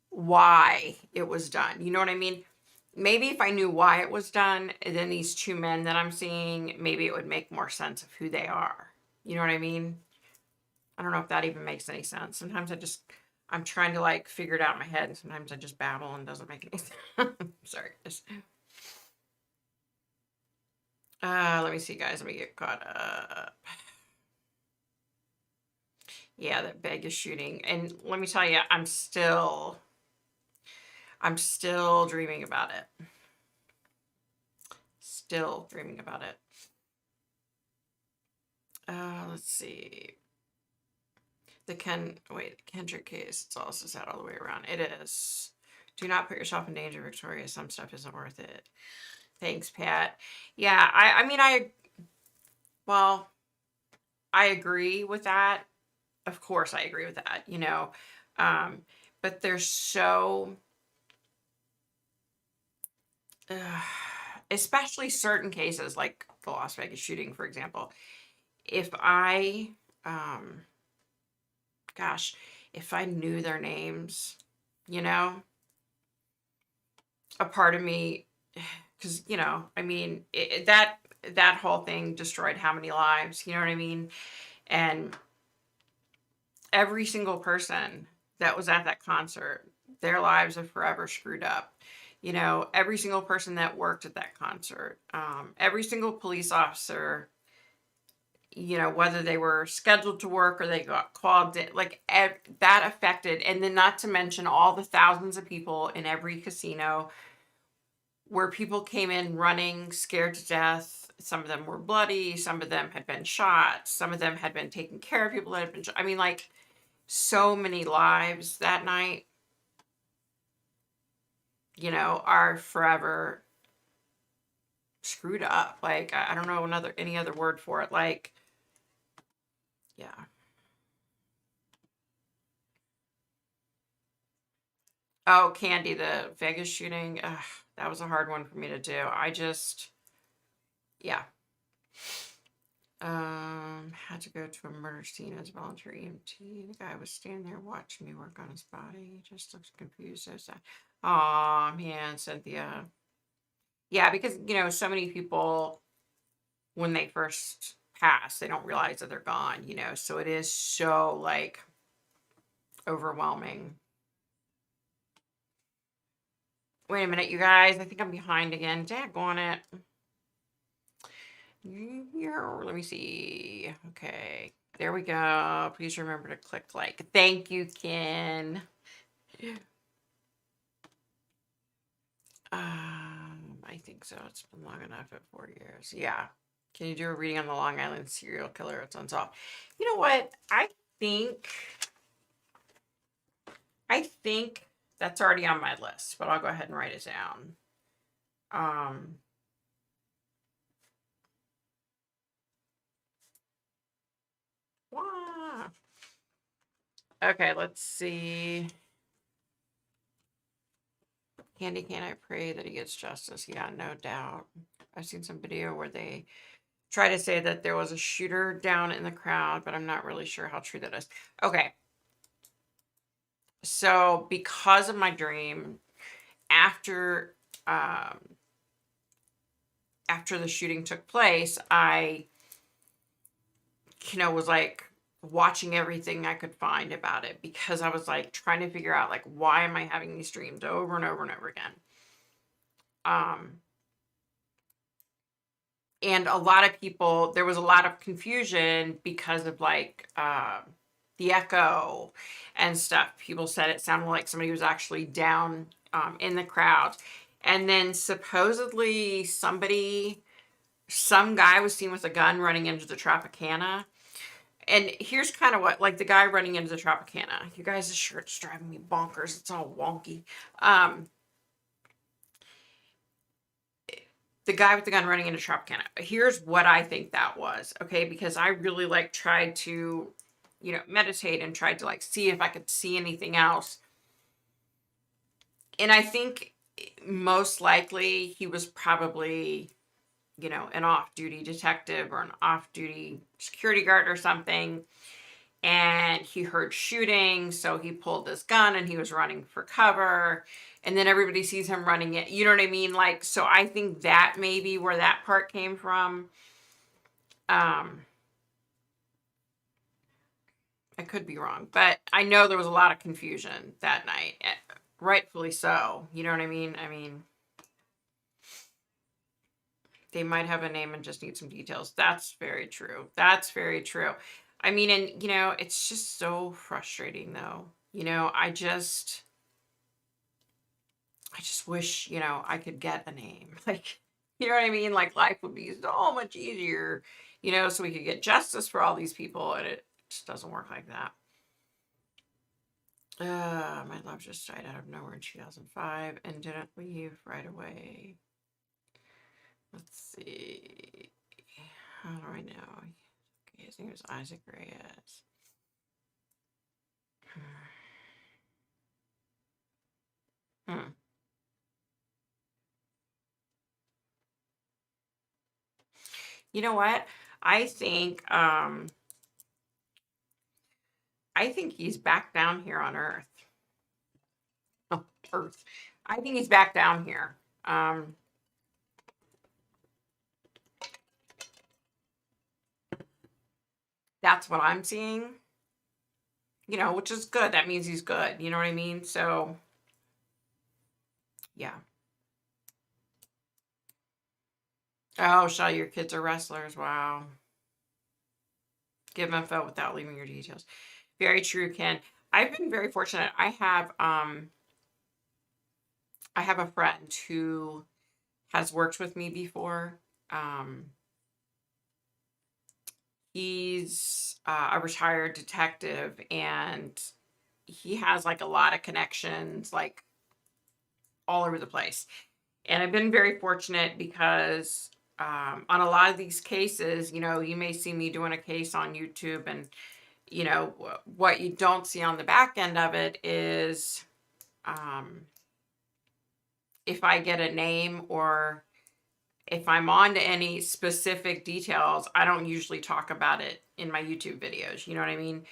Speaker 1: why it was done. You know what I mean? Maybe if I knew why it was done, then these two men that I'm seeing, maybe it would make more sense of who they are. You know what I mean? I don't know if that even makes any sense. Sometimes I'm trying to like figure it out in my head, and sometimes I just babble and it doesn't make any sense. Sorry. Let me see, guys. Let me get caught up. Yeah, that Vegas shooting. And let me tell you, I'm still dreaming about it. Still dreaming about it. Let's see. Kendrick case, it's also sad all the way around. It is. Do not put yourself in danger, Victoria. Some stuff isn't worth it. Thanks, Pat. Yeah, I mean, well, I agree with that. Of course, I agree with that, but there's so, especially certain cases like the Las Vegas shooting, for example. If I, gosh, if I knew their names, a part of me, because, I mean, that whole thing destroyed how many lives, you know what I mean? And every single person that was at that concert, their lives are forever screwed up. Every single person that worked at that concert, every single police officer, whether they were scheduled to work or they got called in, like that affected. And then not to mention all the thousands of people in every casino where people came in running, scared to death. Some of them were bloody. Some of them had been shot. Some of them had been taking care of people that had been shot. I mean, like, so many lives that night, are forever screwed up. Like, I don't know any other word for it. Like, yeah. Oh, Candy, the Vegas shooting. Ugh, that was a hard one for me to do. Yeah. Had to go to a murder scene as a volunteer EMT. The guy was standing there watching me work on his body. He just looked confused. So sad. Aw, man, Cynthia. Yeah, because, so many people, when they first pass, they don't realize that they're gone, so it is so, like, overwhelming. Wait a minute, you guys. I think I'm behind again. Daggone it. Let me see. Okay. There we go. Please remember to click like. Thank you, Ken. I think so. It's been long enough at 4 years. Yeah. Can you do a reading on the Long Island serial killer? It's unsolved. You know what? think I think that's already on my list, but I'll go ahead and write it down. Wah. Okay, let's see. Candy Cane, I pray that he gets justice. Yeah, no doubt. I've seen some video where they try to say that there was a shooter down in the crowd, but I'm not really sure how true that is. Okay. So because of my dream, after the shooting took place, I was like watching everything I could find about it, because I was like trying to figure out, like, why am I having these dreams over and over and over again? And a lot of people, there was a lot of confusion because of like the echo and stuff. People said it sounded like somebody was actually down in the crowd. And then supposedly some guy was seen with a gun running into the Tropicana. And here's kind of what, like, the guy running into the Tropicana. You guys, this shirt's driving me bonkers. It's all wonky. The guy with the gun running into Tropicana. Here's what I think that was, okay? Because I really, like, tried to meditate and tried to like see if I could see anything else. And I think most likely he was probably, an off-duty detective or an off-duty security guard or something. And he heard shooting, so he pulled his gun and he was running for cover. And then everybody sees him running it. You know what I mean? Like, so I think that may be where that part came from. I could be wrong, but I know there was a lot of confusion that night. Rightfully so. You know what I mean? I mean, they might have a name and just need some details. That's very true. That's very true. I mean, and it's just so frustrating though. I just wish, I could get a name. Like, you know what I mean? Like life would be so much easier, so we could get justice for all these people, and it just doesn't work like that. My love just died out of nowhere in 2005 and didn't leave right away. Let's see. How do I know? Okay, his name is Isaac Reyes. Hmm. You know what? I think he's back down here on Earth. Oh, Earth. I think he's back down here. That's what I'm seeing. Which is good. That means he's good. You know what I mean? So, yeah. Oh, Shaw, your kids are wrestlers. Wow. Give info without leaving your details. Very true, Ken. I've been very fortunate. I have a friend who has worked with me before. He's a retired detective, and he has like a lot of connections, like all over the place. And I've been very fortunate because on a lot of these cases, you may see me doing a case on YouTube, and what you don't see on the back end of it is if I get a name or if I'm on to any specific details, I don't usually talk about it in my YouTube videos. You know what I mean?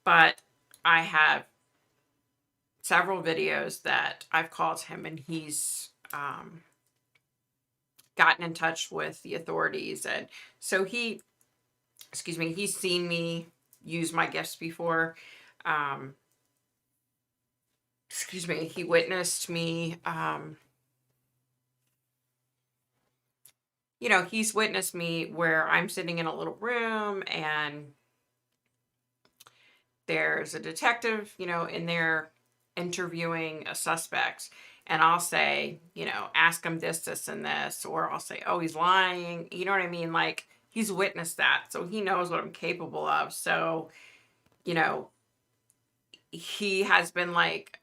Speaker 1: But I have several videos that I've called him, and he's gotten in touch with the authorities. And so he's seen me use my gifts before. He witnessed me. He's witnessed me where I'm sitting in a little room and there's a detective, in there interviewing a suspect. And I'll say, ask him this, this, and this. Or I'll say, oh, he's lying. You know what I mean? Like, he's witnessed that. So he knows what I'm capable of. So, he has been like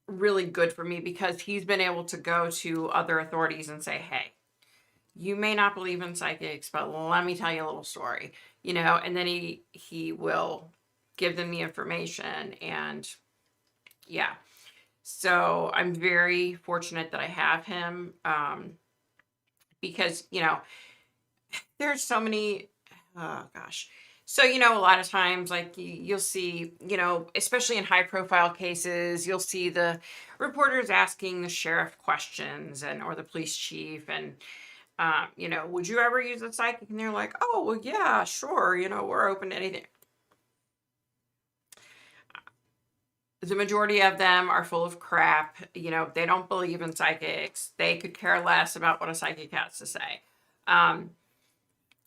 Speaker 1: really good for me because he's been able to go to other authorities and say, hey, you may not believe in psychics, but let me tell you a little story, and then he will give them the information. And yeah, so I'm very fortunate that I have him, because there's so many, oh gosh. So, a lot of times, like you'll see, especially in high profile cases, you'll see the reporters asking the sheriff questions or the police chief, and would you ever use a psychic? And they're like, oh, well, yeah, sure. We're open to anything. The majority of them are full of crap. They don't believe in psychics. They could care less about what a psychic has to say. And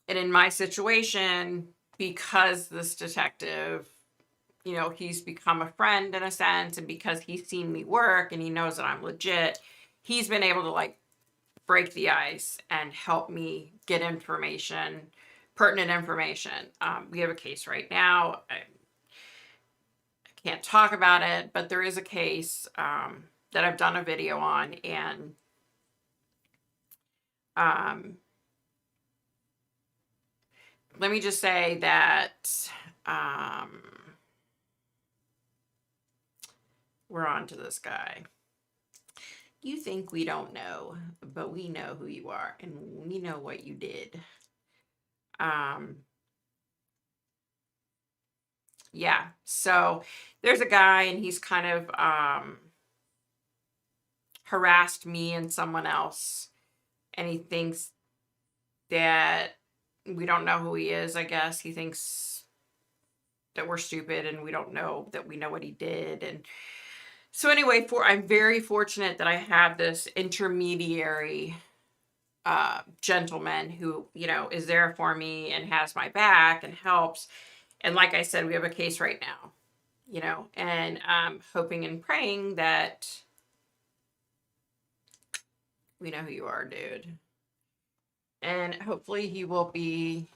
Speaker 1: in my situation, because this detective, he's become a friend in a sense, and because he's seen me work and he knows that I'm legit, he's been able to like break the ice and help me get information, pertinent information. We have a case right now. I can't talk about it, but there is a case that I've done a video on, and let me just say that we're on to this guy. You think we don't know, but we know who you are and we know what you did. Yeah, so there's a guy and he's kind of harassed me and someone else, and he thinks that we don't know who he is. I guess he thinks that we're stupid and we don't know that we know what he did. And so anyway, I'm very fortunate that I have this intermediary gentleman who, you know, is there for me and has my back and helps. And like I said, we have a case right now, you know, and I'm hoping and praying that we know who you are, dude. And hopefully he will be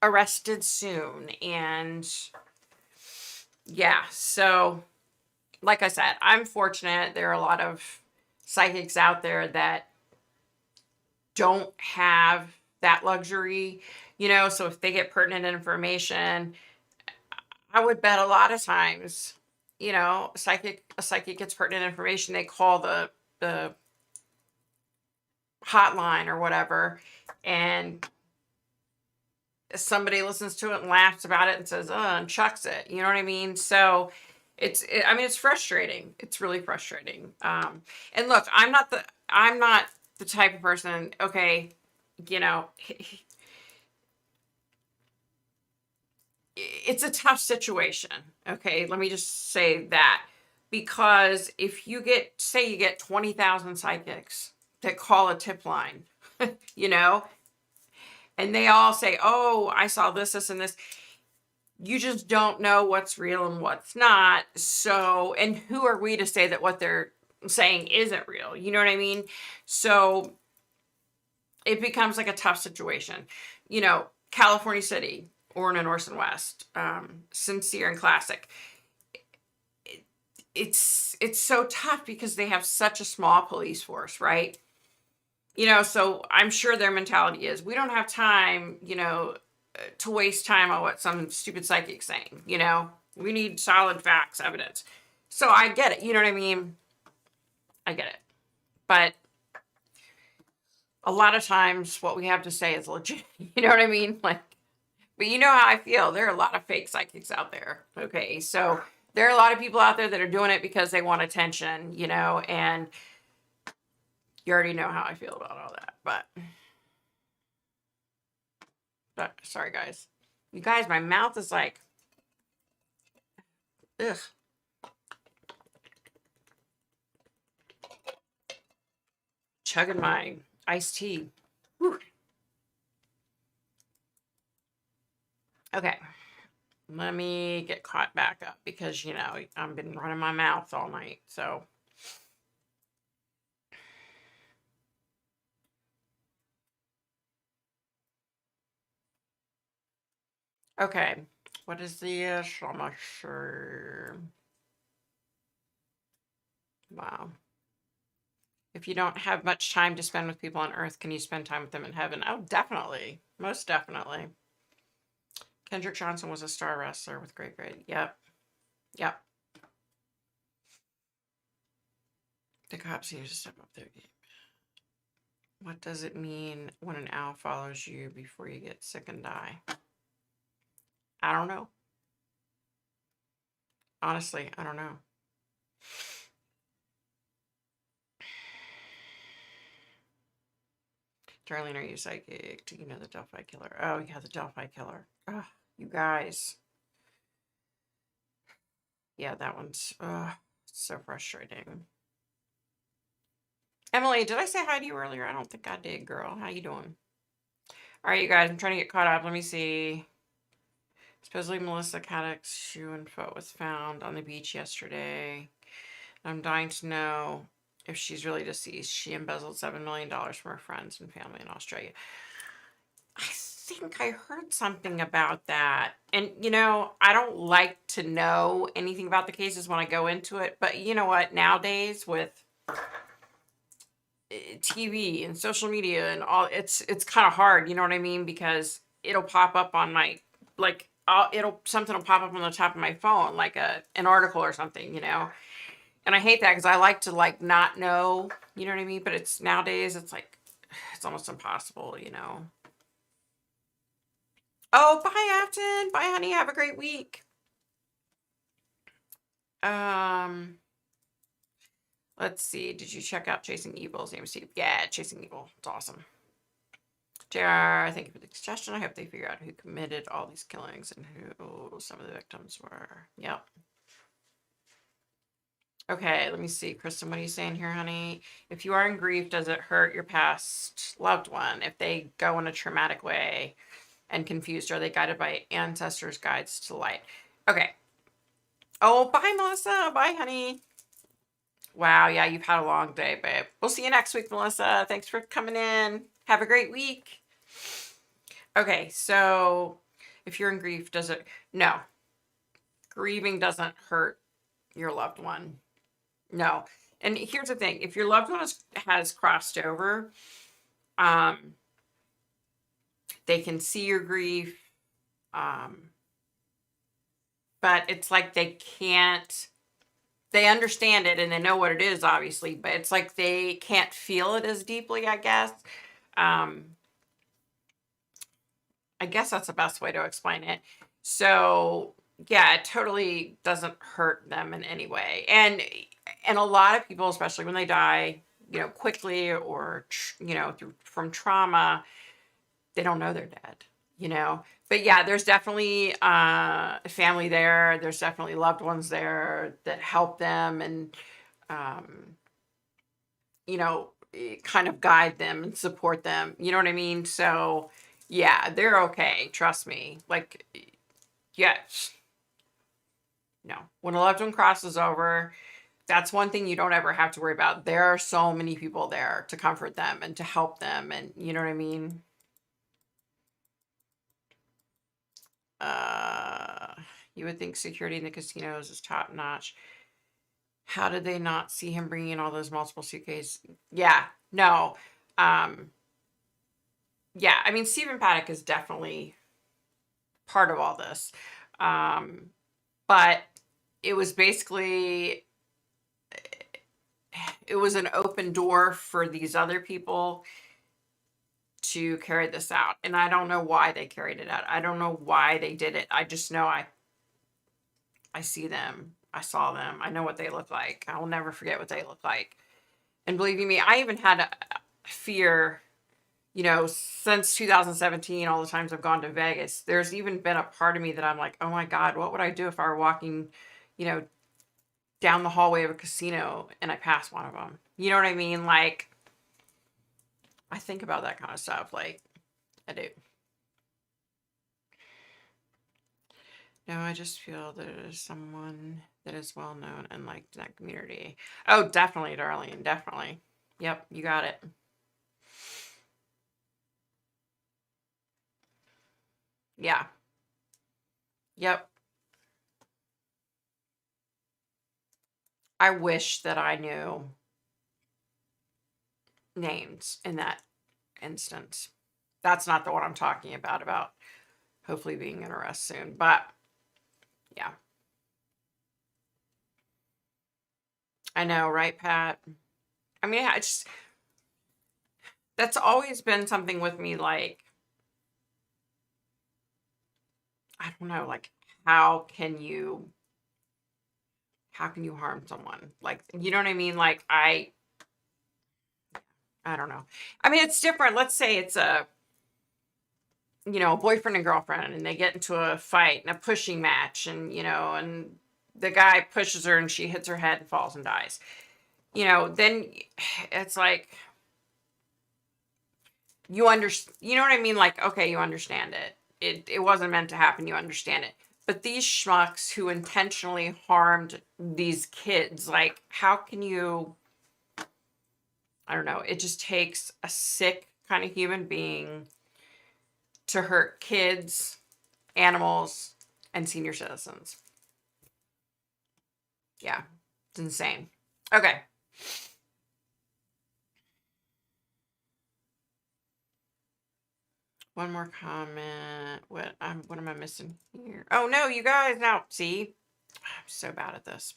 Speaker 1: arrested soon. And yeah, so like I said, I'm fortunate. There are a lot of psychics out there that don't have that luxury, you know, so if they get pertinent information, I would bet a lot of times, you know, a psychic gets pertinent information, they call the hotline or whatever, and somebody listens to it and laughs about it and says, oh, and chucks it. You know what I mean? So I mean, it's frustrating. It's really frustrating. And look, I'm not the type of person, okay, you know, it's a tough situation. Okay. Let me just say that, because if you say you get 20,000 psychics that call a tip line, you know, and they all say, oh, I saw this, this, and this. You just don't know what's real and what's not. So, and who are we to say that what they're saying isn't real? You know what I mean? So it becomes like a tough situation. You know, California City, Orrin, Orson West, Sincere and Classic. It's so tough because they have such a small police force, right? You know, so I'm sure their mentality is, we don't have time, you know, to waste time on what some stupid psychic's saying, you know? We need solid facts, evidence. So I get it, you know what I mean? I get it. But a lot of times what we have to say is legit, you know what I mean? Like, but you know how I feel. There are a lot of fake psychics out there, okay? So there are a lot of people out there that are doing it because they want attention, you know, and you already know how I feel about all that, but sorry guys. You guys, my mouth is like, ugh. Chugging my iced tea. Whew. Okay. Let me get caught back up because, you know, I've been running my mouth all night. So, okay. What is the I'm not sure. Wow. If you don't have much time to spend with people on earth, can you spend time with them in heaven? Oh, definitely. Most definitely. Kendrick Johnson was a star wrestler with great grade. Yep. Yep. The cops need to step up their game. What does it mean when an owl follows you before you get sick and die? I don't know. Honestly, I don't know. Darlene, are you psychic? Do you know the Delphi killer? Oh, yeah, the Delphi killer. Oh, you guys. Yeah, that one's so frustrating. Emily, did I say hi to you earlier? I don't think I did, girl. How you doing? All right, you guys, I'm trying to get caught up. Let me see. Supposedly Melissa Caddick's shoe and foot was found on the beach yesterday. I'm dying to know if she's really deceased. She embezzled $7 million from her friends and family in Australia. I think I heard something about that. And, you know, I don't like to know anything about the cases when I go into it. But you know what? Nowadays with TV and social media and all, it's kind of hard. You know what I mean? Because it'll pop up on my, like, something will pop up on the top of my phone, like an article or something, you know. And I hate that because I like to like not know, you know what I mean? But it's nowadays, it's like, it's almost impossible, you know. Oh, bye, Afton. Bye, honey. Have a great week. Um, let's see. Did you check out Chasing Evil's name, Steve? Yeah, Chasing Evil. It's awesome. JR, thank you for the suggestion. I hope they figure out who committed all these killings and who some of the victims were. Yep. Okay, let me see. Kristen, what are you saying here, honey? If you are in grief, does it hurt your past loved one if they go in a traumatic way and confused? Are they guided by ancestors' guides to light? Okay. Oh, bye, Melissa. Bye, honey. Wow, yeah, you've had a long day, babe. We'll see you next week, Melissa. Thanks for coming in. Have a great week. Okay, so if you're in grief, does it? No. Grieving doesn't hurt your loved one. No. And here's the thing, if your loved one has crossed over, they can see your grief, but it's like they understand it and they know what it is, obviously, but it's like they can't feel it as deeply, I guess. I guess that's the best way to explain it. So yeah, it totally doesn't hurt them in any way. And a lot of people, especially when they die, you know, quickly or, you know, from trauma, they don't know they're dead, you know. But yeah, there's definitely family there. There's definitely loved ones there that help them and, you know, kind of guide them and support them. You know what I mean? So yeah, they're okay. Trust me. Like, yes. No. When a loved one crosses over, that's one thing you don't ever have to worry about. There are so many people there to comfort them and to help them. And you know what I mean? You would think security in the casinos is top notch. How did they not see him bringing in all those multiple suitcases? Yeah, no. Yeah, I mean, Stephen Paddock is definitely part of all this. But it was basically, it was an open door for these other people to carry this out. And I don't know why they carried it out. I don't know why they did it. I just know I see them. I saw them. I know what they look like. I will never forget what they look like. And believe you me, I even had a fear, you know, since 2017, all the times I've gone to Vegas, there's even been a part of me that I'm like, oh my God, what would I do if I were walking, you know, down the hallway of a casino and I passed one of them? You know what I mean? Like, I think about that kind of stuff. Like, I do. No, I just feel there's someone that is well known and liked in that community. Oh, definitely, darling. Definitely. Yep, you got it. Yeah. Yep. I wish that I knew names in that instance. That's not the one I'm talking about hopefully being in arrest soon. But yeah. I know, right, Pat? I mean, I just, that's always been something with me, like, I don't know, like, how can you harm someone? Like, you know what I mean? Like, I don't know. I mean, it's different. Let's say it's a, you know, a boyfriend and girlfriend and they get into a fight and a pushing match and, you know, and the guy pushes her and she hits her head and falls and dies. You know, then it's like, you know what I mean? Like, okay, you understand it. It wasn't meant to happen. You understand it. But these schmucks who intentionally harmed these kids, like, how can you, I don't know. It just takes a sick kind of human being to hurt kids, animals, and senior citizens. Yeah, it's insane. Okay. One more comment. What am I missing here? Oh no, you guys, now see, I'm so bad at this.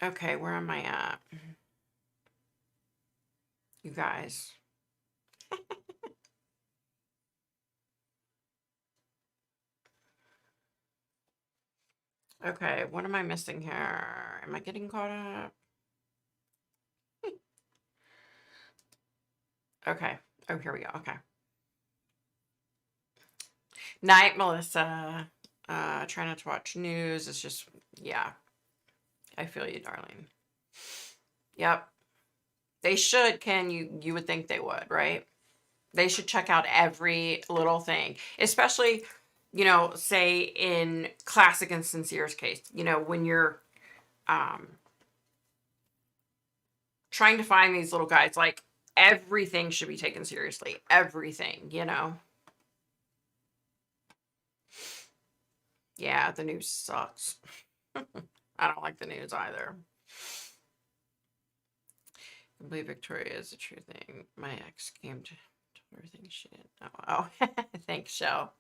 Speaker 1: Okay, where am I at? You guys. Okay, what am I missing here? Am I getting caught up? Okay. Oh, here we go. Okay. Night, Melissa. Try not to watch news. It's just, yeah. I feel you, darling. Yep. They should, Ken. You would think they would, right? They should check out every little thing, especially, say in Classic and Sincere's case, when you're trying to find these little guys, like everything should be taken seriously. Everything. Yeah, the news sucks. I don't like the news either. I believe Victoria is a true thing. My ex came to tell her things she didn't know. Oh, thanks, Shell.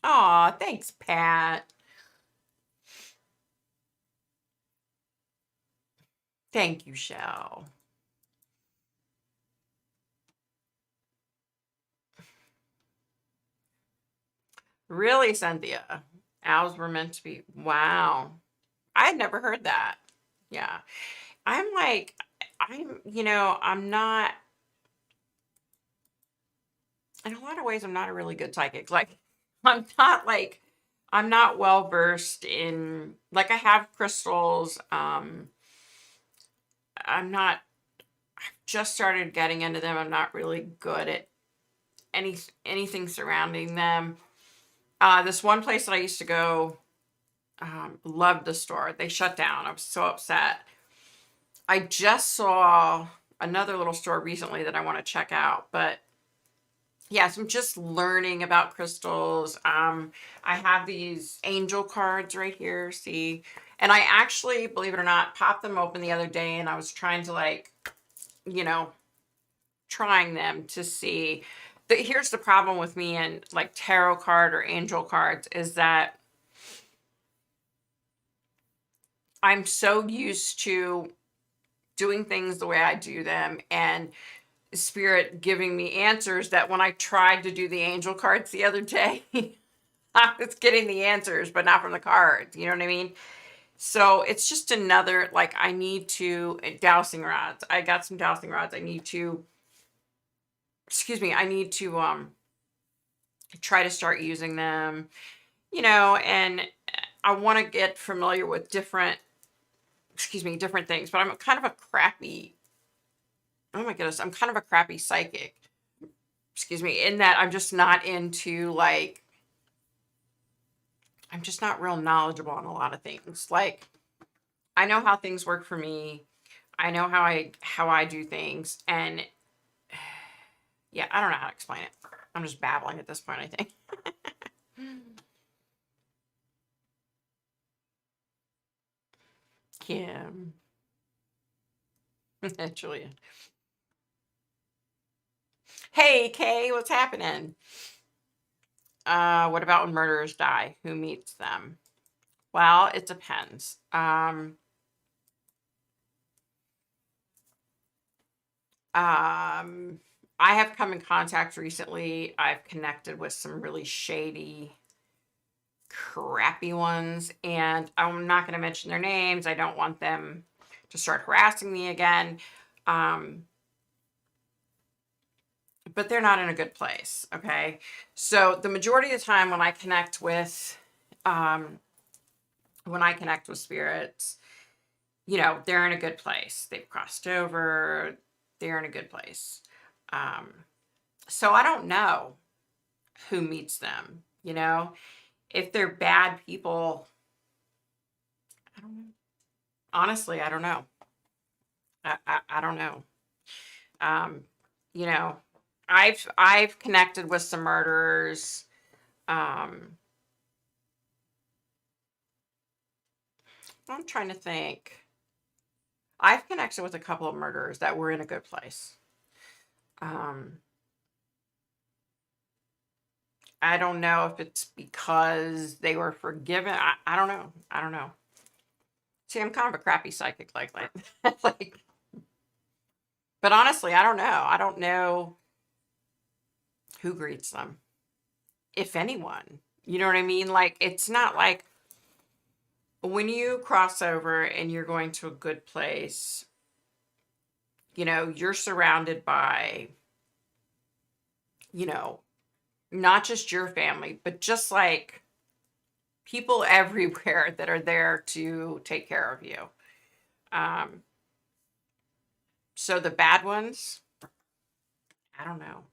Speaker 1: Aw, thanks, Pat. Thank you, Shell. Really, Cynthia? Owls were meant to be. Wow. I had never heard that. Yeah. I'm like, I'm not, in a lot of ways, I'm not a really good psychic. Like, I'm not well versed in, like, I have crystals. I'm not, I've just started getting into them. I'm not really good at anything surrounding them. This one place that I used to go, loved the store. They shut down. I was so upset. I just saw another little store recently that I want to check out, but yes, I'm just learning about crystals. I have these angel cards right here, see? And I actually, believe it or not, popped them open the other day, and I was trying to trying them to see. Here's the problem with me and like tarot card or angel cards is that I'm so used to doing things the way I do them and spirit giving me answers that when I tried to do the angel cards the other day, I was getting the answers, but not from the cards. You know what I mean? So it's just another, like, I need to, dowsing rods. I got some dowsing rods. I need to try to start using them, and I want to get familiar with different things, but I'm kind of a crappy, oh my goodness, I'm kind of a crappy psychic, in that I'm just not into, like, I'm just not real knowledgeable on a lot of things. Like, I know how things work for me. I know how I do things, and yeah, I don't know how to explain it. I'm just babbling at this point, I think. Kim. Julia. Hey, Kay, what's happening? What about when murderers die? Who meets them? Well, it depends. I have come in contact recently. I've connected with some really shady, crappy ones, and I'm not going to mention their names. I don't want them to start harassing me again. But they're not in a good place. Okay. So the majority of the time when I connect with, spirits, they're in a good place. They've crossed over. They're in a good place. So I don't know who meets them, if they're bad people. I don't know. Honestly, I don't know. I don't know. Um, you know, I've connected with some murderers. I'm trying to think. I've connected with a couple of murderers that were in a good place. I don't know if it's because they were forgiven. I don't know. I don't know. See, I'm kind of a crappy psychic like, but honestly, I don't know. I don't know who greets them, if anyone. You know what I mean? Like, it's not like when you cross over and you're going to a good place, you're surrounded by, you know, not just your family, but just like people everywhere that are there to take care of you. Um, so the bad ones, I don't know.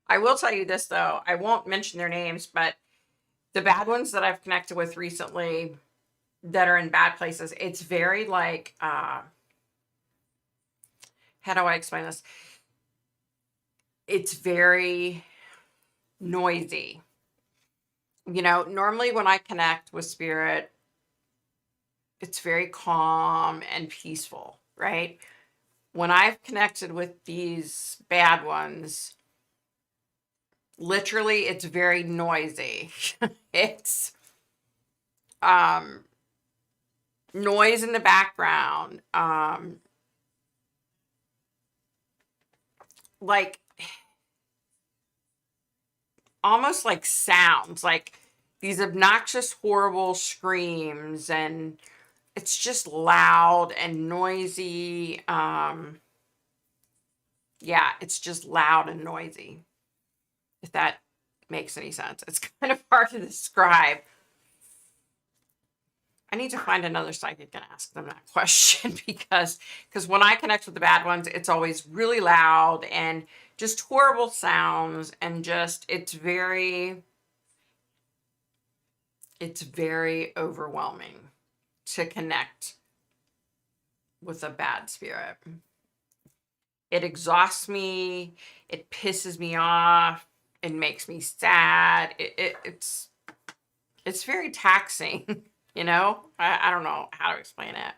Speaker 1: I will tell you this though, I won't mention their names, but the bad ones that I've connected with recently that are in bad places, it's very like, how do I explain this? It's very noisy. Normally when I connect with spirit, it's very calm and peaceful, right? When I've connected with these bad ones, literally it's very noisy. It's noise in the background, like almost like sounds, like these obnoxious horrible screams, and it's just loud and noisy. Yeah, it's just loud and noisy, if that makes any sense. It's kind of hard to describe. I need to find another psychic and ask them that question because when I connect with the bad ones, it's always really loud and just horrible sounds, and just it's very overwhelming to connect with a bad spirit. It exhausts me, it pisses me off, it makes me sad. It's very taxing. I don't know how to explain it.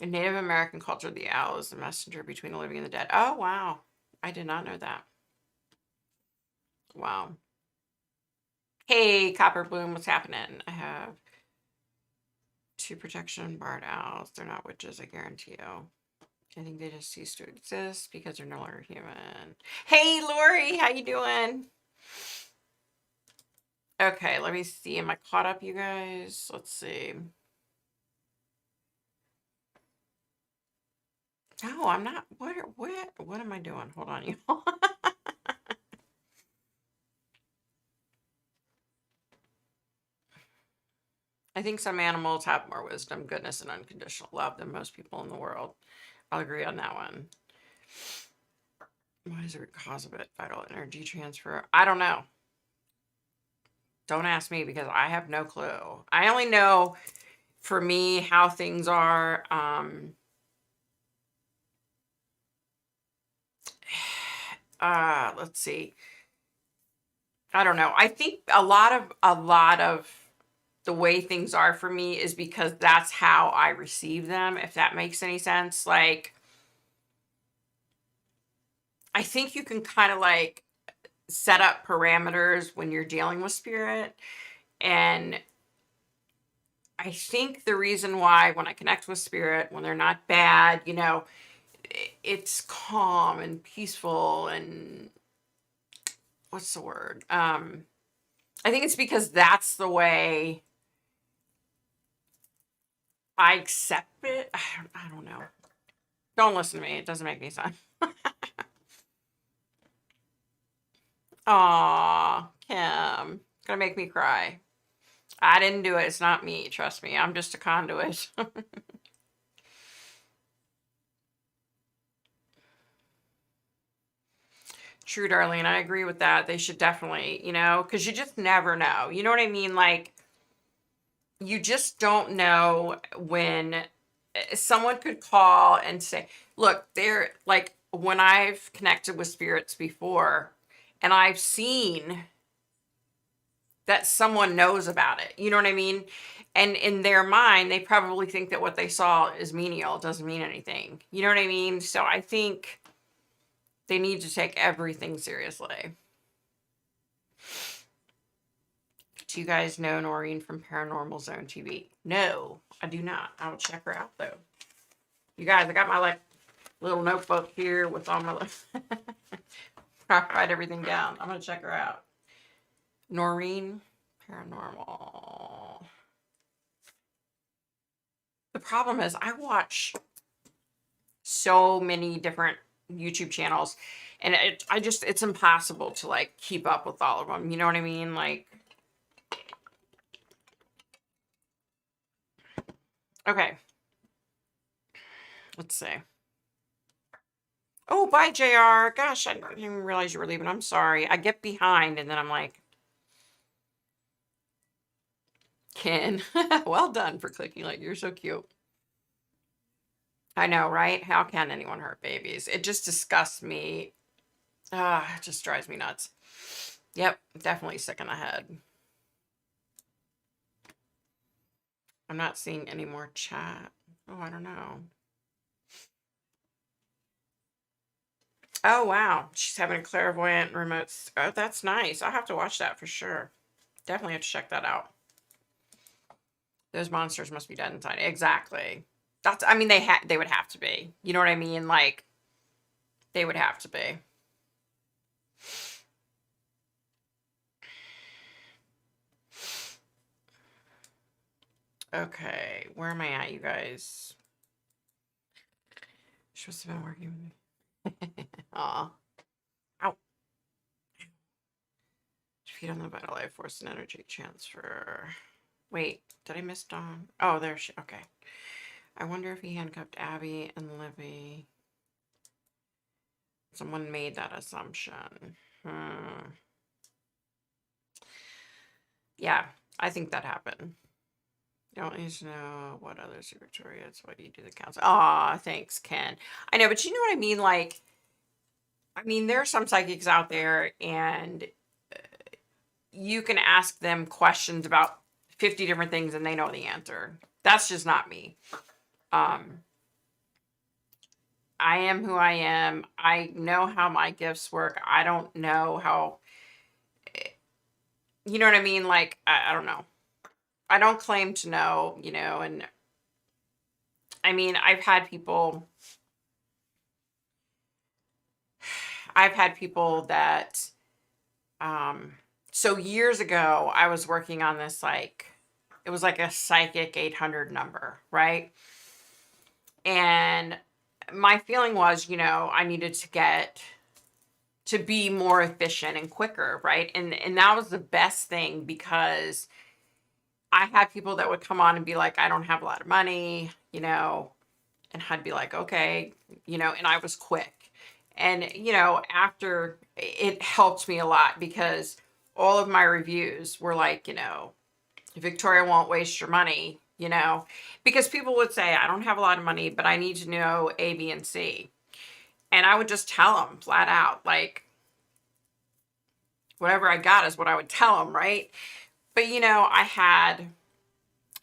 Speaker 1: In Native American culture, the owl is the messenger between the living and the dead. Oh, wow. I did not know that. Wow. Hey, Copper Bloom, what's happening? I have 2 protection barred owls. They're not witches, I guarantee you. I think they just cease to exist because they're no longer human. Hey, Lori, how you doing? Okay, let me see. Am I caught up, you guys? Let's see. No, I'm not. What am I doing? Hold on, you. I think some animals have more wisdom, goodness, and unconditional love than most people in the world. I'll agree on that one. What is the root cause of it? Vital energy transfer? I don't know. Don't ask me because I have no clue. I only know for me how things are. Let's see. I don't know. I think a lot of the way things are for me is because that's how I receive them, if that makes any sense. Like, I think you can kind of like set up parameters when you're dealing with spirit. And I think the reason why when I connect with spirit, when they're not bad, it's calm and peaceful and what's the word? I think it's because that's the way I accept it. I don't know. Don't listen to me. It doesn't make any sense. Aw, Kim. Gonna make me cry. I didn't do it. It's not me. Trust me. I'm just a conduit. True, Darlene. I agree with that. They should definitely, because you just never know. You know what I mean? Like, you just don't know when someone could call and say, look, they're like, when I've connected with spirits before and I've seen that someone knows about it. You know what I mean? And in their mind, they probably think that what they saw is menial. It doesn't mean anything. You know what I mean? So I think they need to take everything seriously. Do you guys know Noreen from Paranormal Zone TV? No, I do not. I will check her out though. You guys, I got my like little notebook here with all my I write everything down. I'm gonna check her out. Noreen Paranormal. The problem is I watch so many different YouTube channels and it's impossible to like keep up with all of them. You know what I mean? Like, okay. Let's see. Oh, bye, JR. Gosh, I didn't even realize you were leaving. I'm sorry. I get behind and then I'm like, Ken, well done for clicking like you're so cute. I know, right? How can anyone hurt babies? It just disgusts me. It just drives me nuts. Yep, definitely sick in the head. I'm not seeing any more chat. Oh, I don't know. Oh, wow. She's having a clairvoyant remote. Oh, that's nice. I'll have to watch that for sure. Definitely have to check that out. Those monsters must be dead inside. Exactly. That's, I mean, they would have to be. You know what I mean? Like, they would have to be. Okay, where am I at, you guys? She must have been working with me. Aw. Ow. Feed on the vital life force and energy transfer. Wait, did I miss Dawn? Oh, there she, okay. I wonder if he handcuffed Abby and Libby. Someone made that assumption. Yeah, I think that happened. You don't need to know what others are victorious. What do you do the council? Aw, thanks, Ken. I know, but you know what I mean? Like, I mean, there are some psychics out there and you can ask them questions about 50 different things and they know the answer. That's just not me. I am who I am. I know how my gifts work. I don't know how, you know what I mean? Like, I don't know. I don't claim to know, you know, and I mean, I've had people that, so years ago, I was working on this, like, it was like a psychic 800 number, right? And my feeling was, you know, I needed to be more efficient and quicker, right? And that was the best thing because I had people that would come on and be like, I don't have a lot of money, you know, and I'd be like, okay, you know, and I was quick. And, you know, after it helped me a lot because all of my reviews were like, you know, Victoria won't waste your money, you know, because people would say, I don't have a lot of money, but I need to know A, B, and C. And I would just tell them flat out, like, whatever I got is what I would tell them, right? But, you know, I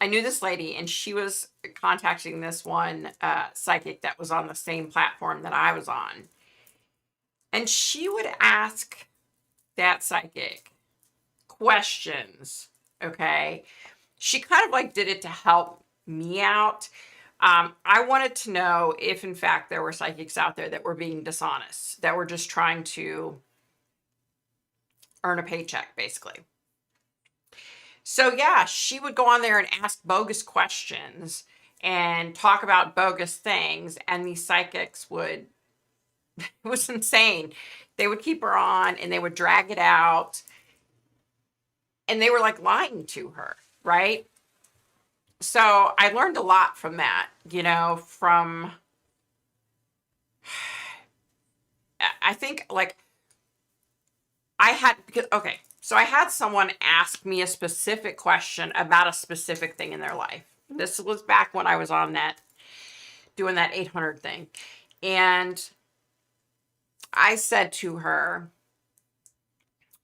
Speaker 1: knew this lady and she was contacting this one psychic that was on the same platform that I was on. And she would ask that psychic questions, okay? She kind of like did it to help me out. I wanted to know if, in fact, there were psychics out there that were being dishonest, that were just trying to earn a paycheck, basically. So, yeah, she would go on there and ask bogus questions and talk about bogus things, and these psychics would, it was insane. They would keep her on and they would drag it out, and they were like lying to her, right? So I learned a lot from that, you know, from, I think like I had, because, okay, so I had someone ask me a specific question about a specific thing in their life. This was back when I was on that, doing that 800 thing. And I said to her,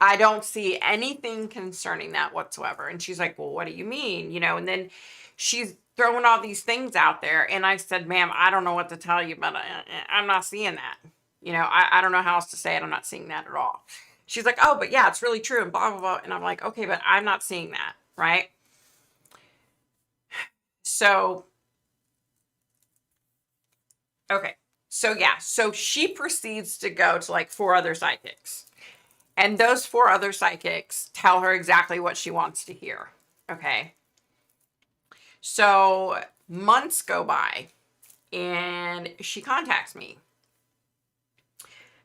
Speaker 1: I don't see anything concerning that whatsoever. And she's like, well, what do you mean? And then she's throwing all these things out there. And I said, ma'am, I don't know what to tell you, but I'm not seeing that. I don't know how else to say it. I'm not seeing that at all. She's like, oh, but yeah, it's really true and blah, blah, blah. And I'm like, okay, but I'm not seeing that. Right. So, okay. So yeah. So she proceeds to go to like 4 other psychics. And those 4 other psychics tell her exactly what she wants to hear. Okay. So months go by and she contacts me.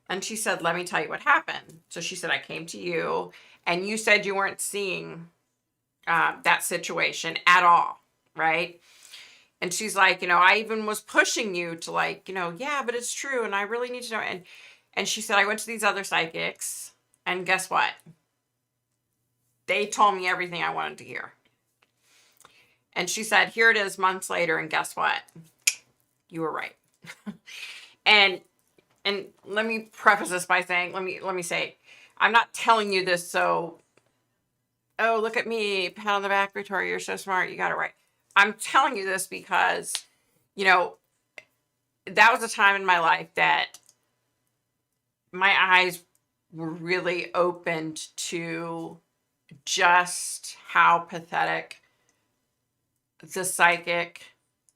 Speaker 1: And she said, let me tell you what happened. So she said, I came to you and you said you weren't seeing that situation at all. Right. And she's like, I even was pushing you to like, yeah, but it's true. And I really need to know. And she said, I went to these other psychics and guess what? They told me everything I wanted to hear. And she said, here it is months later. And guess what? You were right. and let me preface this by saying, let me say, I'm not telling you this so, oh, look at me, pat on the back, Victoria, you're so smart, you got it right. I'm telling you this because, that was a time in my life that my eyes were really opened to just how pathetic the psychic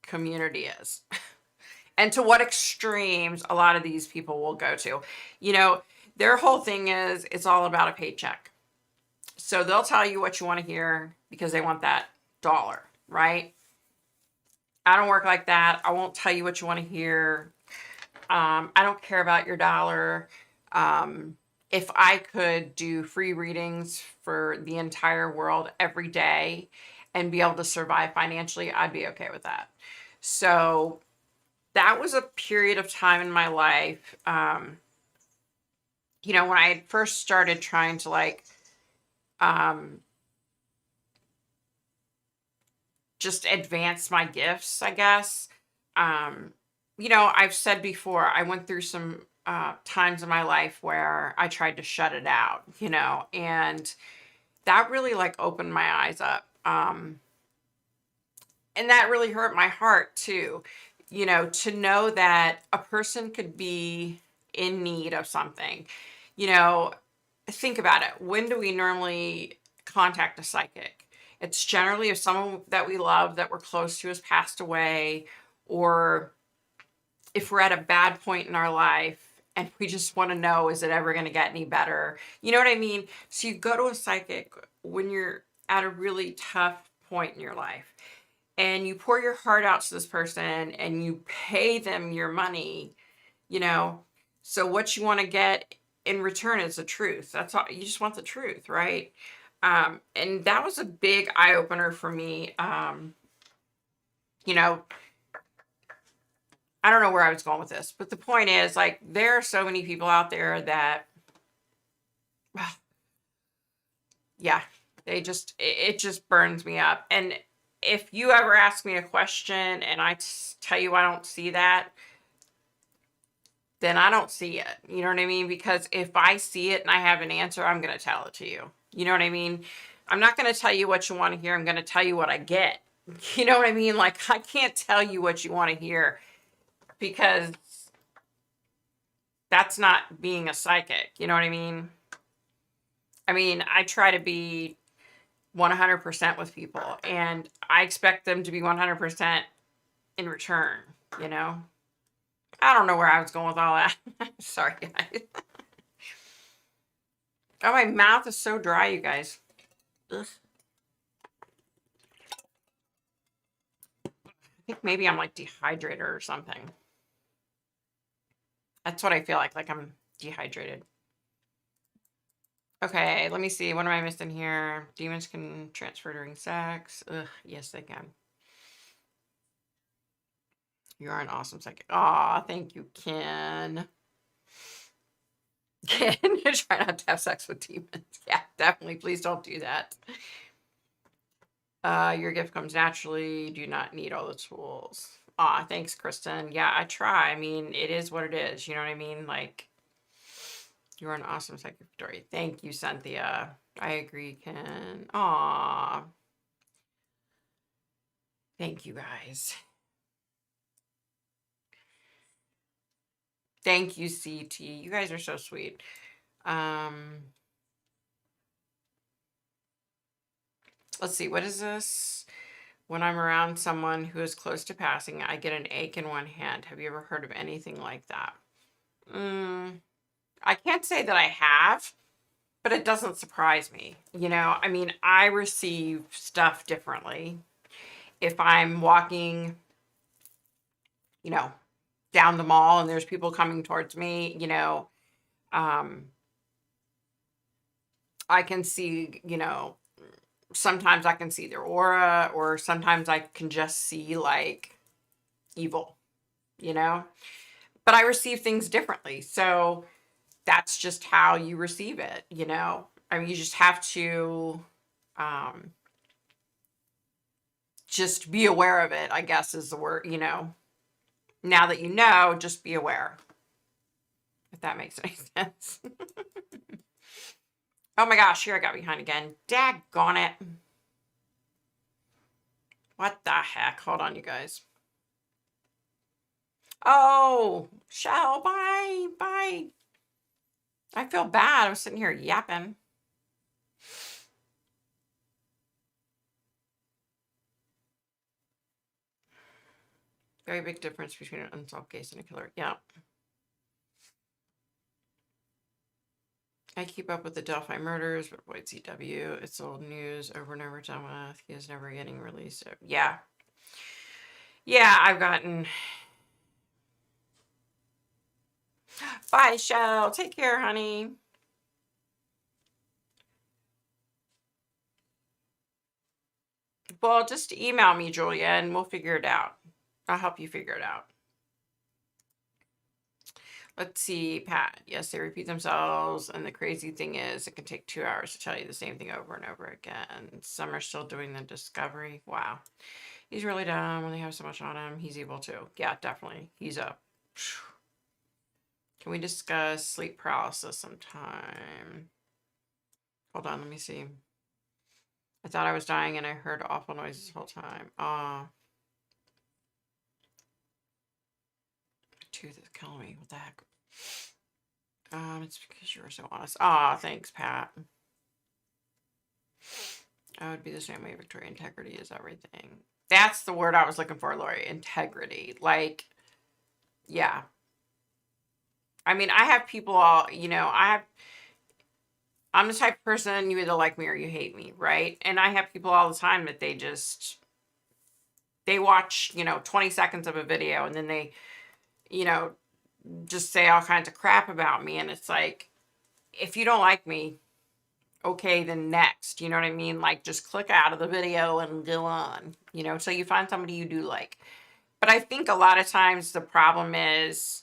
Speaker 1: community is. And to what extremes a lot of these people will go to. Their whole thing is it's all about a paycheck. So they'll tell you what you want to hear because they want that dollar, right? I don't work like that. I won't tell you what you want to hear. I don't care about your dollar. If I could do free readings for the entire world every day and be able to survive financially, I'd be okay with that. So that was a period of time in my life. When I had first started trying to like, just advance my gifts, I guess. I've said before, I went through some times in my life where I tried to shut it out, and that really like opened my eyes up. And that really hurt my heart too, to know that a person could be in need of something. Think about it. When do we normally contact a psychic? It's generally if someone that we love, that we're close to, has passed away, or if we're at a bad point in our life and we just want to know, is it ever going to get any better? You know what I mean? So you go to a psychic when you're at a really tough point in your life and you pour your heart out to this person and you pay them your money, so what you want to get in return is the truth. That's all. You just want the truth, right? And that was a big eye opener for me. I don't know where I was going with this, but the point is, like, there are so many people out there that, yeah, it just burns me up. And if you ever ask me a question and I tell you I don't see that, then I don't see it. You know what I mean? Because if I see it and I have an answer, I'm going to tell it to you. You know what I mean? I'm not going to tell you what you want to hear. I'm going to tell you what I get. You know what I mean? Like, I can't tell you what you want to hear because that's not being a psychic. You know what I mean? I try to be 100% with people and I expect them to be 100% in return, I don't know where I was going with all that. Sorry, guys. Oh, my mouth is so dry, you guys. Ugh. I think maybe I'm like dehydrated or something. That's what I feel like I'm dehydrated. Okay, let me see. What am I missing here? Demons can transfer during sex. Ugh, yes, they can. You are an awesome psychic. Aw, thank you, Ken. Ken, try not to have sex with demons. Yeah, definitely. Please don't do that. Your gift comes naturally. Do not need all the tools. Aw, thanks, Kristen. Yeah, I try. It is what it is. You know what I mean? Like, You're an awesome psychic, Victoria. Thank you, Cynthia. I agree, Ken. Aw. Thank you, guys. Thank you, CT. You guys are so sweet. Let's see. What is this? When I'm around someone who is close to passing, I get an ache in one hand. Have you ever heard of anything like that? I can't say that I have, but it doesn't surprise me. You know, I mean, I receive stuff differently. If I'm walking, you know, down the mall and there's people coming towards me, you know, I can see, you know, sometimes I can see their aura, or sometimes I can just see like evil, you know, but I receive things differently. So that's just how you receive it, you know. I mean, you just have to just be aware of it, I guess is the word, you know. Now that you know, just be aware, if that makes any sense. Oh my gosh, here I got behind again. Daggone it. What the heck? Hold on, you guys. Oh, Shell, bye, bye. I feel bad. I was sitting here yapping. Very big difference between an unsolved case and a killer. Yeah. I keep up with the Delphi murders, but avoid CW. It's old news, over and over done with. He is never getting released. So, yeah. Yeah, I've gotten... Bye, Shell. Take care, honey. Well, just email me, Julia, and we'll figure it out. I'll help you figure it out. Let's see, Pat. Yes, they repeat themselves. And the crazy thing is, it can take 2 hours to tell you the same thing over and over again. Some are still doing the discovery. Wow. He's really dumb when they have so much on him. He's evil too. Yeah, definitely. He's up. Can we discuss sleep paralysis sometime? Hold on, let me see. I thought I was dying and I heard awful noises the whole time. My tooth is killing me. What the heck? It's because you were so honest. Thanks, Pat. I would be the same way, Victoria. Integrity is everything. That's the word I was looking for, Lori. Integrity. Like, yeah. I mean, I have people all, you know, I'm the type of person, you either like me or you hate me, right? And I have people all the time that they watch, you know, 20 seconds of a video and then they, you know, just say all kinds of crap about me. And it's like, if you don't like me, okay, then next, you know what I mean? Like, just click out of the video and go on, you know, so you find somebody you do like. But I think a lot of times the problem is,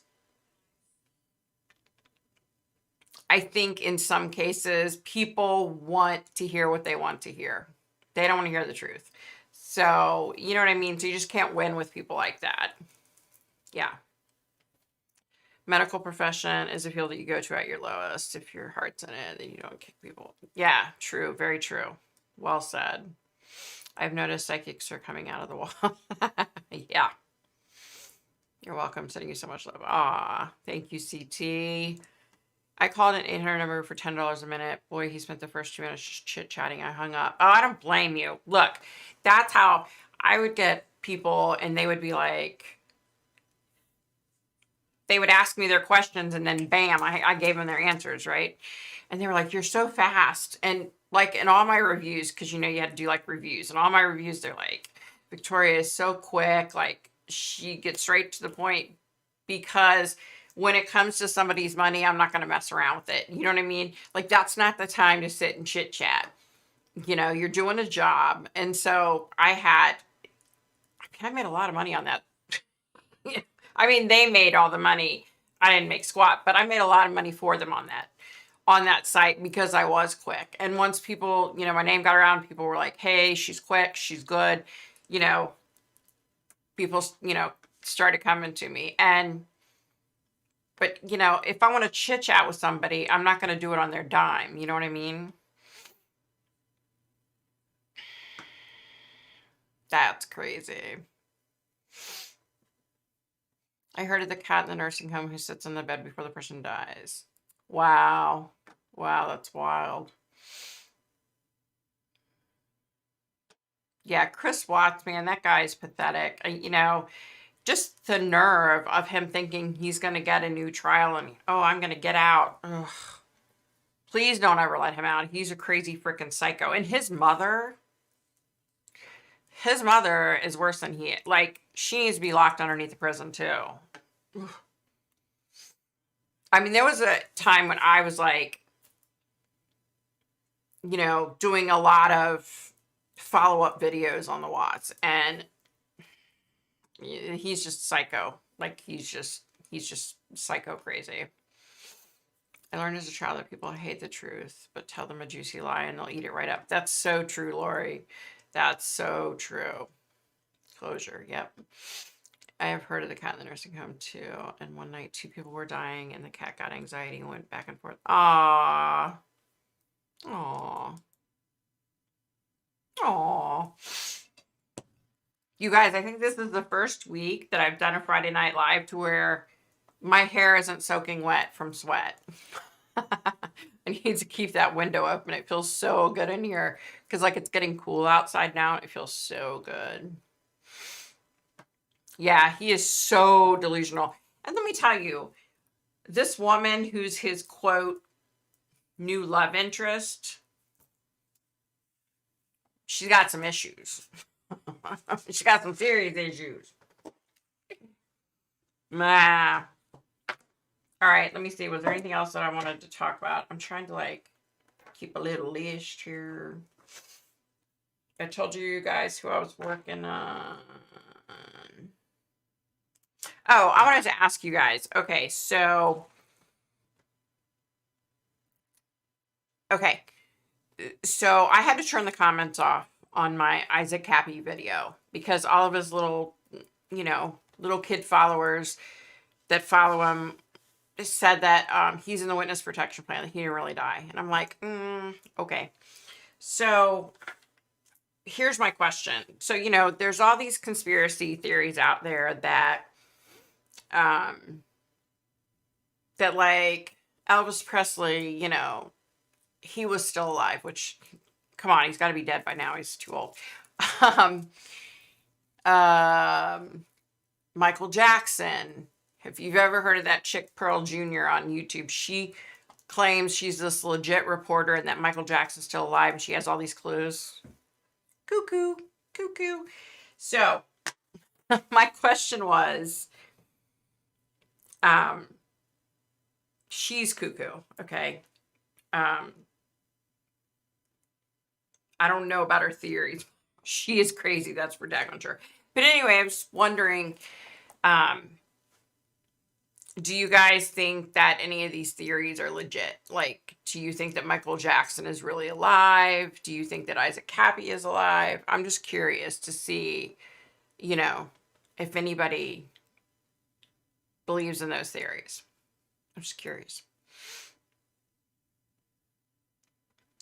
Speaker 1: I think in some cases, people want to hear what they want to hear. They don't want to hear the truth. So, you know what I mean? So you just can't win with people like that. Yeah. Medical profession is a field that you go to at your lowest. If your heart's in it, then you don't kick people. Yeah, true. Very true. Well said. I've noticed psychics are coming out of the wall. Yeah. You're welcome. Sending you so much love. Thank you, CT. I called an 800 number for $10 a minute. Boy, he spent the first 2 minutes just chit-chatting. I hung up. Oh, I don't blame you. Look, that's how I would get people, and they would be like, they would ask me their questions, and then bam, I gave them their answers, right? And they were like, you're so fast. And like in all my reviews, because you know you had to do like reviews, and all my reviews, they're like, Victoria is so quick. Like, she gets straight to the point, because when it comes to somebody's money, I'm not going to mess around with it. You know what I mean? Like, that's not the time to sit and chit chat. You know, you're doing a job. And so I made a lot of money on that. I mean, they made all the money. I didn't make squat, but I made a lot of money for them on that site, because I was quick. And once people, you know, my name got around, people were like, hey, she's quick, she's good. You know, people, you know, started coming to me. And But, you know, if I want to chit chat with somebody, I'm not going to do it on their dime. You know what I mean? That's crazy. I heard of the cat in the nursing home who sits in the bed before the person dies. Wow. Wow, that's wild. Yeah, Chris Watts, man, that guy is pathetic. You know, just the nerve of him thinking he's going to get a new trial and, oh, I'm going to get out. Ugh. Please don't ever let him out. He's a crazy freaking psycho. And his mother is worse than he is. Like, she needs to be locked underneath the prison, too. Ugh. I mean, there was a time when I was like, you know, doing a lot of follow-up videos on the Watts, and he's just psycho. Like, he's just psycho crazy. I learned as a child that people hate the truth, but tell them a juicy lie and they'll eat it right up. That's so true, Lori. That's so true. Closure, yep. I have heard of the cat in the nursing home too. And one night, 2 people were dying and the cat got anxiety and went back and forth. Aww. Aww. Aww. You guys, I think this is the first week that I've done a Friday Night Live to where my hair isn't soaking wet from sweat. I need to keep that window open. It feels so good in here because like it's getting cool outside now. It feels so good. Yeah, he is so delusional. And let me tell you, this woman who's his quote new love interest, she's got some issues. She got some serious issues. Nah. All right, let me see. Was there anything else that I wanted to talk about? I'm trying to like keep a little list here. I told you guys who I was working on. Oh, I wanted to ask you guys. Okay, so I had to turn the comments off on my Isaac Cappy video because all of his little, you know, little kid followers that follow him said that he's in the witness protection plan, that he didn't really die. And I'm like, okay. So here's my question. So, you know, there's all these conspiracy theories out there that that like Elvis Presley, you know, he was still alive, which, come on, he's got to be dead by now. He's too old. um, Michael Jackson. If you've ever heard of that chick Pearl Jr. on YouTube, she claims she's this legit reporter and that Michael Jackson's still alive and she has all these clues. Cuckoo, cuckoo. So my question was, she's cuckoo, okay? I don't know about her theories. She is crazy, that's for daggone sure. But anyway, I was wondering, do you guys think that any of these theories are legit? Like, do you think that Michael Jackson is really alive? Do you think that Isaac Cappy is alive? I'm just curious to see, you know, if anybody believes in those theories. I'm just curious.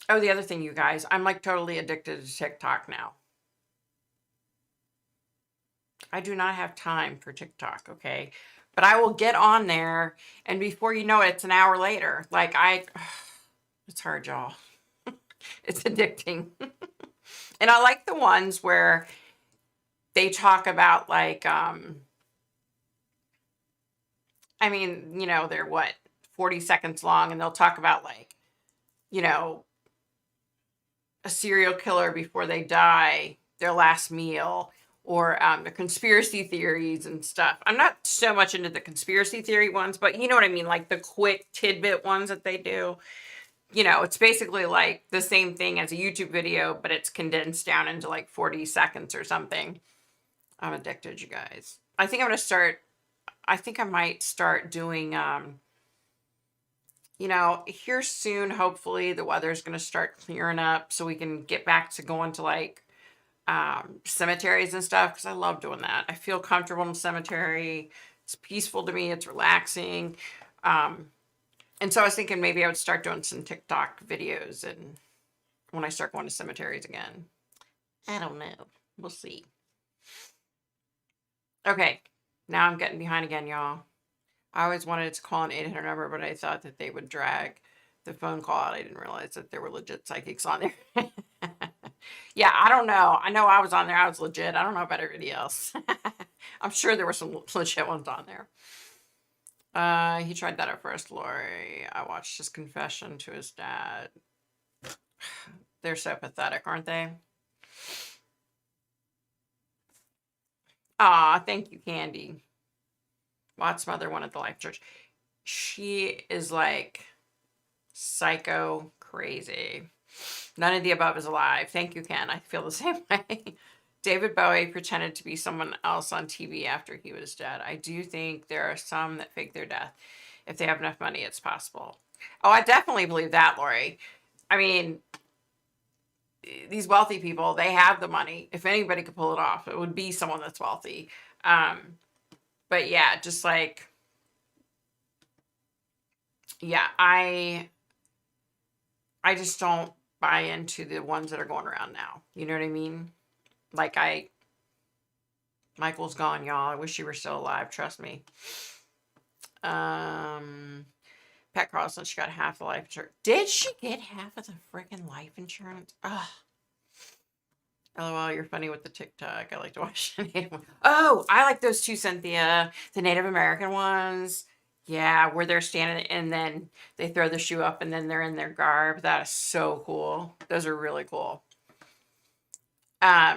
Speaker 1: Oh, the other thing, you guys, I'm like totally addicted to TikTok now. I do not have time for TikTok, okay? But I will get on there, and before you know it, it's an hour later. Like, it's hard, y'all. It's addicting. And I like the ones where they talk about, like, I mean, you know, they're 40 seconds long, and they'll talk about, like, you know, a serial killer before they die, their last meal, or the conspiracy theories and stuff. I'm not so much into the conspiracy theory ones, but you know what I mean? Like the quick tidbit ones that they do. You know, it's basically like the same thing as a YouTube video, but it's condensed down into like 40 seconds or something. I'm addicted, you guys. I think I might start doing, you know, here soon, hopefully the weather's going to start clearing up so we can get back to going to like cemeteries and stuff, because I love doing that. I feel comfortable in the cemetery. It's peaceful to me. It's relaxing. And so I was thinking maybe I would start doing some TikTok videos and when I start going to cemeteries again. I don't know. We'll see. Okay. Now I'm getting behind again, y'all. I always wanted to call an 800 number, but I thought that they would drag the phone call out. I didn't realize that there were legit psychics on there. Yeah, I don't know. I know I was on there. I was legit. I don't know about everybody else. I'm sure there were some legit ones on there. He tried that at first, Lori. I watched his confession to his dad. They're so pathetic, aren't they? Aw, thank you, Candy. Watt's mother wanted the life church. She is like psycho crazy. None of the above is alive. Thank you, Ken. I feel the same way. David Bowie pretended to be someone else on TV after he was dead. I do think there are some that fake their death. If they have enough money, it's possible. Oh, I definitely believe that, Lori. I mean, these wealthy people, they have the money. If anybody could pull it off, it would be someone that's wealthy. But yeah, just like, yeah, I just don't buy into the ones that are going around now. You know what I mean? Like Michael's gone, y'all. I wish he were still alive. Trust me. Pat Carlson, she got half the life insurance. Did she get half of the freaking life insurance? Ugh. LOL, you're funny with the TikTok. I like to watch the Native one. Oh, I like those two, Cynthia. The Native American ones. Yeah, where they're standing and then they throw the shoe up and then they're in their garb. That is so cool. Those are really cool. I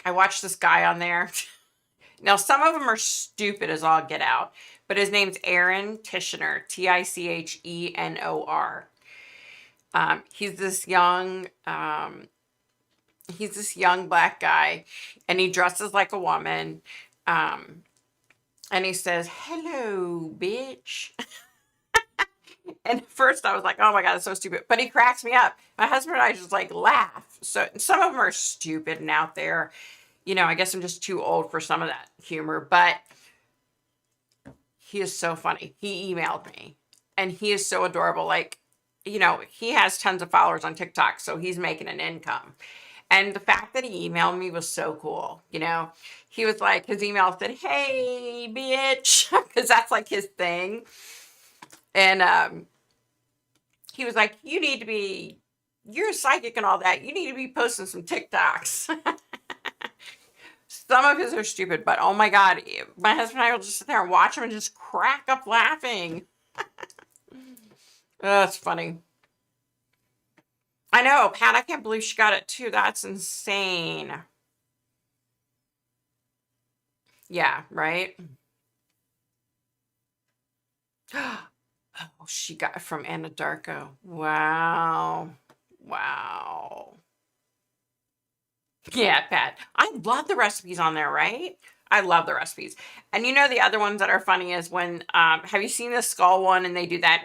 Speaker 1: watched this guy on there. Now, some of them are stupid as all get out, but his name's Aaron Tichenor, Tichenor. He's this young black guy, and he dresses like a woman. And he says, "Hello, bitch." And at first I was like, oh my God, that's so stupid. But he cracks me up. My husband and I just like laugh. So some of them are stupid and out there. You know, I guess I'm just too old for some of that humor. But he is so funny. He emailed me. And he is so adorable. Like, you know, he has tons of followers on TikTok. So he's making an income. And the fact that he emailed me was so cool. You know, he was like, his email said, "Hey, bitch," because that's like his thing. And he was like, you're psychic and all that. You need to be posting some TikToks. Some of his are stupid, but oh my God, my husband and I will just sit there and watch him and just crack up laughing. That's funny. I know, Pat, I can't believe she got it too. That's insane. Yeah, right? Oh, she got it from Anadarko. Wow. Wow. Yeah, Pat. I love the recipes on there, right? I love the recipes. And you know the other ones that are funny is when have you seen the skull one and they do that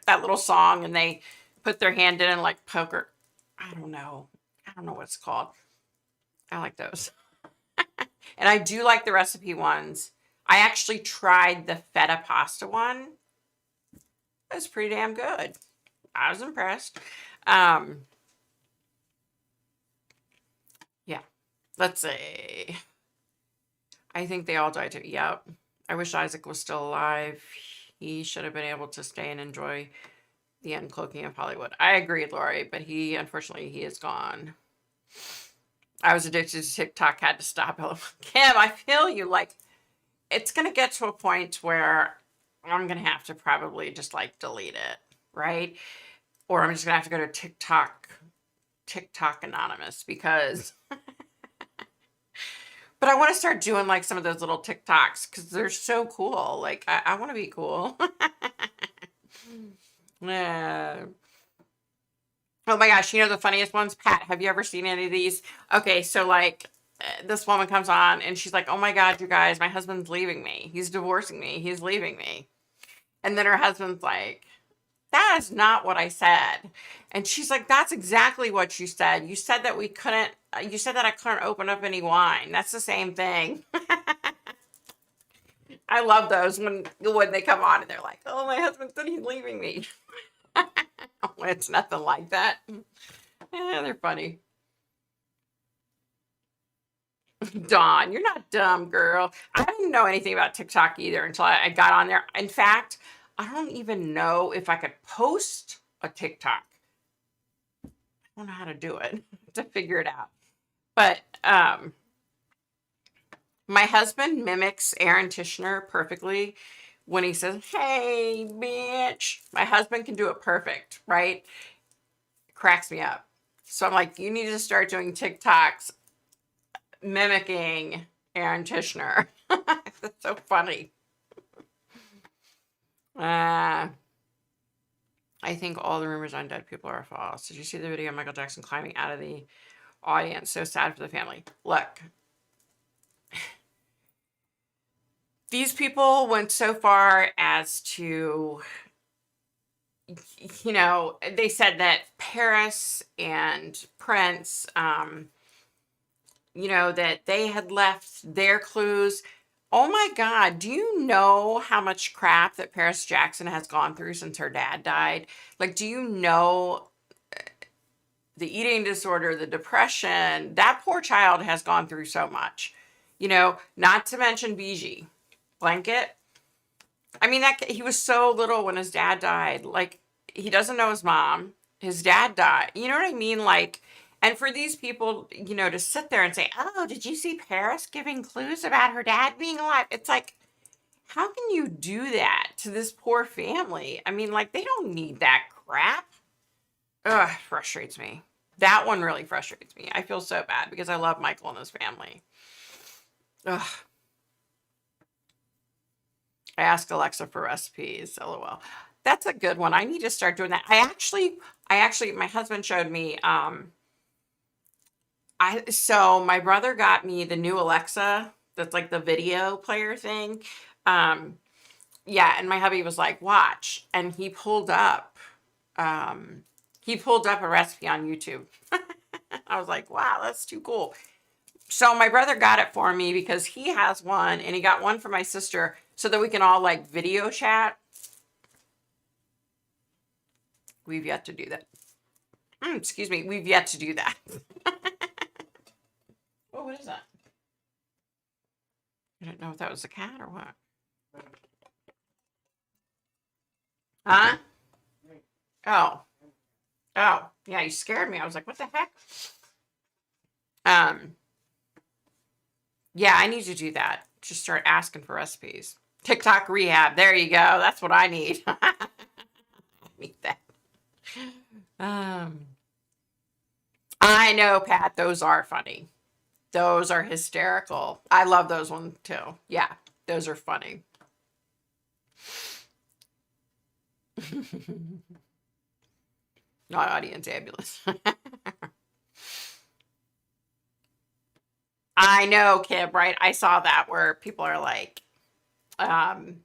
Speaker 1: that little song and they put their hand in and like poker. I don't know. I don't know what it's called. I like those. And I do like the recipe ones. I actually tried the feta pasta one. It was pretty damn good. I was impressed. Yeah. Let's see. I think they all died too. Yep. I wish Isaac was still alive. He should have been able to stay and enjoy the uncloaking of Hollywood. I agree, Lori, but unfortunately, he is gone. I was addicted to TikTok, had to stop. Kim, I feel you. Like, it's going to get to a point where I'm going to have to probably just like delete it, right? Or I'm just going to have to go to TikTok Anonymous because... But I want to start doing like some of those little TikToks because they're so cool. Like, I want to be cool. Yeah. Oh my gosh, you know the funniest ones? Pat, have you ever seen any of these? Okay, so like this woman comes on and she's like, "Oh my God, you guys, my husband's leaving me. He's divorcing me. He's leaving me." And then her husband's like, "That is not what I said." And she's like, "That's exactly what you said. You said that you said that I couldn't open up any wine. That's the same thing." I love those when they come on and they're like, "Oh, my husband said he's leaving me." It's nothing like that. Yeah, they're funny. Dawn, you're not dumb, girl. I didn't know anything about TikTok either until I got on there. In fact, I don't even know if I could post a TikTok. I don't know how to do it to figure it out. But my husband mimics Aaron Tishner perfectly when he says, "Hey, bitch." My husband can do it perfect, right? It cracks me up. So I'm like, you need to start doing TikToks mimicking Aaron Tishner. That's so funny. I think all the rumors on dead people are false. Did you see the video of Michael Jackson climbing out of the audience? So sad for the family. Look, these people went so far as to, they said that Paris and Prince, that they had left their clues. Oh my God, do you know how much crap that Paris Jackson has gone through since her dad died? Like, do you know the eating disorder, the depression? That poor child has gone through so much. Not to mention BG Blanket. I mean, that he was so little when his dad died. Like, he doesn't know his mom. His dad died. You know what I mean? Like, and for these people, to sit there and say, "Oh, did you see Paris giving clues about her dad being alive?" It's like, how can you do that to this poor family? I mean, like, they don't need that crap. Ugh, frustrates me. That one really frustrates me. I feel so bad because I love Michael and his family. Ugh. I ask Alexa for recipes. LOL. That's a good one. I need to start doing that. I actually, my husband showed me. So my brother got me the new Alexa. That's like the video player thing. Yeah, and my hubby was like, "Watch," and he pulled up a recipe on YouTube. I was like, "Wow, that's too cool." So my brother got it for me because he has one, and he got one for my sister so that we can all like video chat. We've yet to do that. Excuse me. We've yet to do that. Oh, what is that? I don't know if that was a cat or what. Huh? Oh. Oh. Yeah, you scared me. I was like, what the heck? Yeah, I need to do that. Just start asking for recipes. TikTok rehab. There you go. That's what I need. I need that. I know, Pat. Those are funny. Those are hysterical. I love those ones too. Yeah, those are funny. Not audience ambulance. I know, Kib, right? I saw that where people are like, the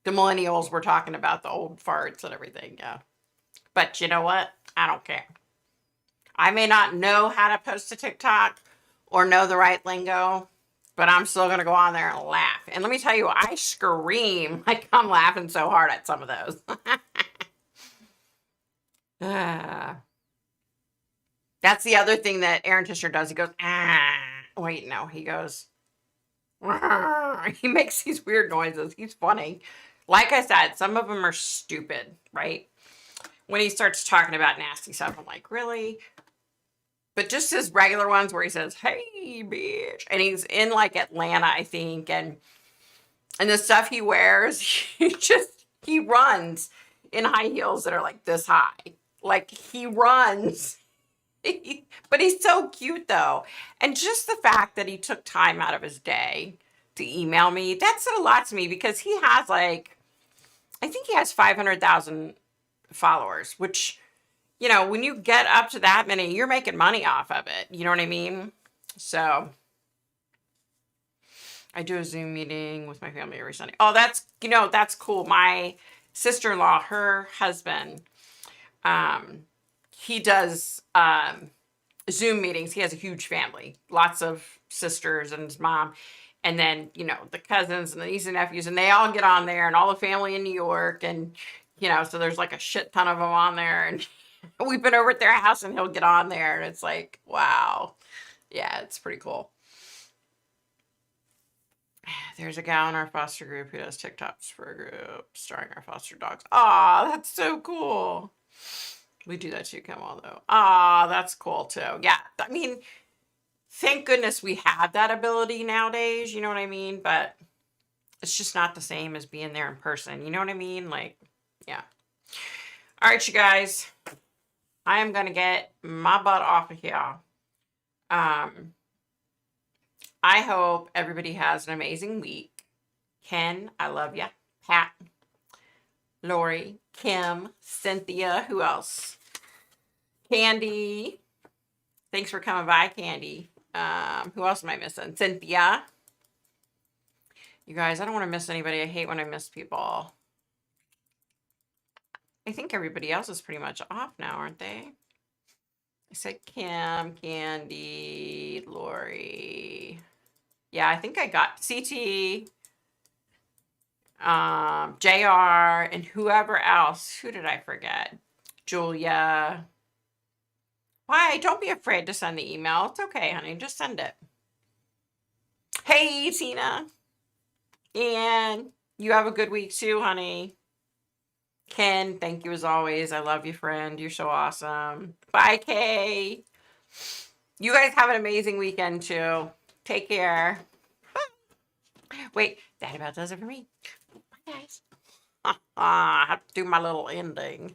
Speaker 1: millennials were talking about the old farts and everything. Yeah. But you know what? I don't care. I may not know how to post to TikTok or know the right lingo, but I'm still going to go on there and laugh. And let me tell you, I scream like I'm laughing so hard at some of those. That's the other thing that Aaron Tishner does. He goes, ah. Wait, no, he goes, he makes these weird noises. He's funny. Like I said, some of them are stupid, right? When he starts talking about nasty stuff, I'm like, really? But just his regular ones where he says, "Hey, bitch," and he's in like Atlanta, I think, and the stuff he wears, he runs in high heels that are like this high. Like he runs. But he's so cute though. And just the fact that he took time out of his day to email me, that said a lot to me because he has like, I think he has 500,000 followers, which, when you get up to that many, you're making money off of it. You know what I mean? So I do a Zoom meeting with my family every Sunday. Oh, that's cool. My sister-in-law, her husband, he does Zoom meetings. He has a huge family, lots of sisters and his mom. And then, you know, the cousins and the nieces and nephews, and they all get on there, and all the family in New York. And, you know, so there's like a shit ton of them on there. And we've been over at their house, and he'll get on there. And it's like, wow. Yeah, it's pretty cool. There's a gal in our foster group who does TikToks for a group starring our foster dogs. Aw, that's so cool. We do that too, Kamal, though. Aw, that's cool too. Yeah, I mean, thank goodness we have that ability nowadays, you know what I mean? But it's just not the same as being there in person, you know what I mean? Like, yeah. All right, you guys. I am going to get my butt off of here. I hope everybody has an amazing week. Ken, I love ya. Pat, Lori, Kim, Cynthia, who else? Candy. Thanks for coming by, Candy. Who else am I missing? Cynthia. You guys, I don't want to miss anybody. I hate when I miss people. I think everybody else is pretty much off now, aren't they? I said Kim, Candy, Lori. Yeah, I think I got CT, JR, and whoever else. Who did I forget? Julia. Why? Don't be afraid to send the email. It's okay, honey. Just send it. Hey, Tina. And you have a good week too, honey. Ken, thank you as always. I love you, friend. You're so awesome. Bye, Kay. You guys have an amazing weekend too. Take care. Wait, that about does it for me. Bye, guys. I have to do my little ending.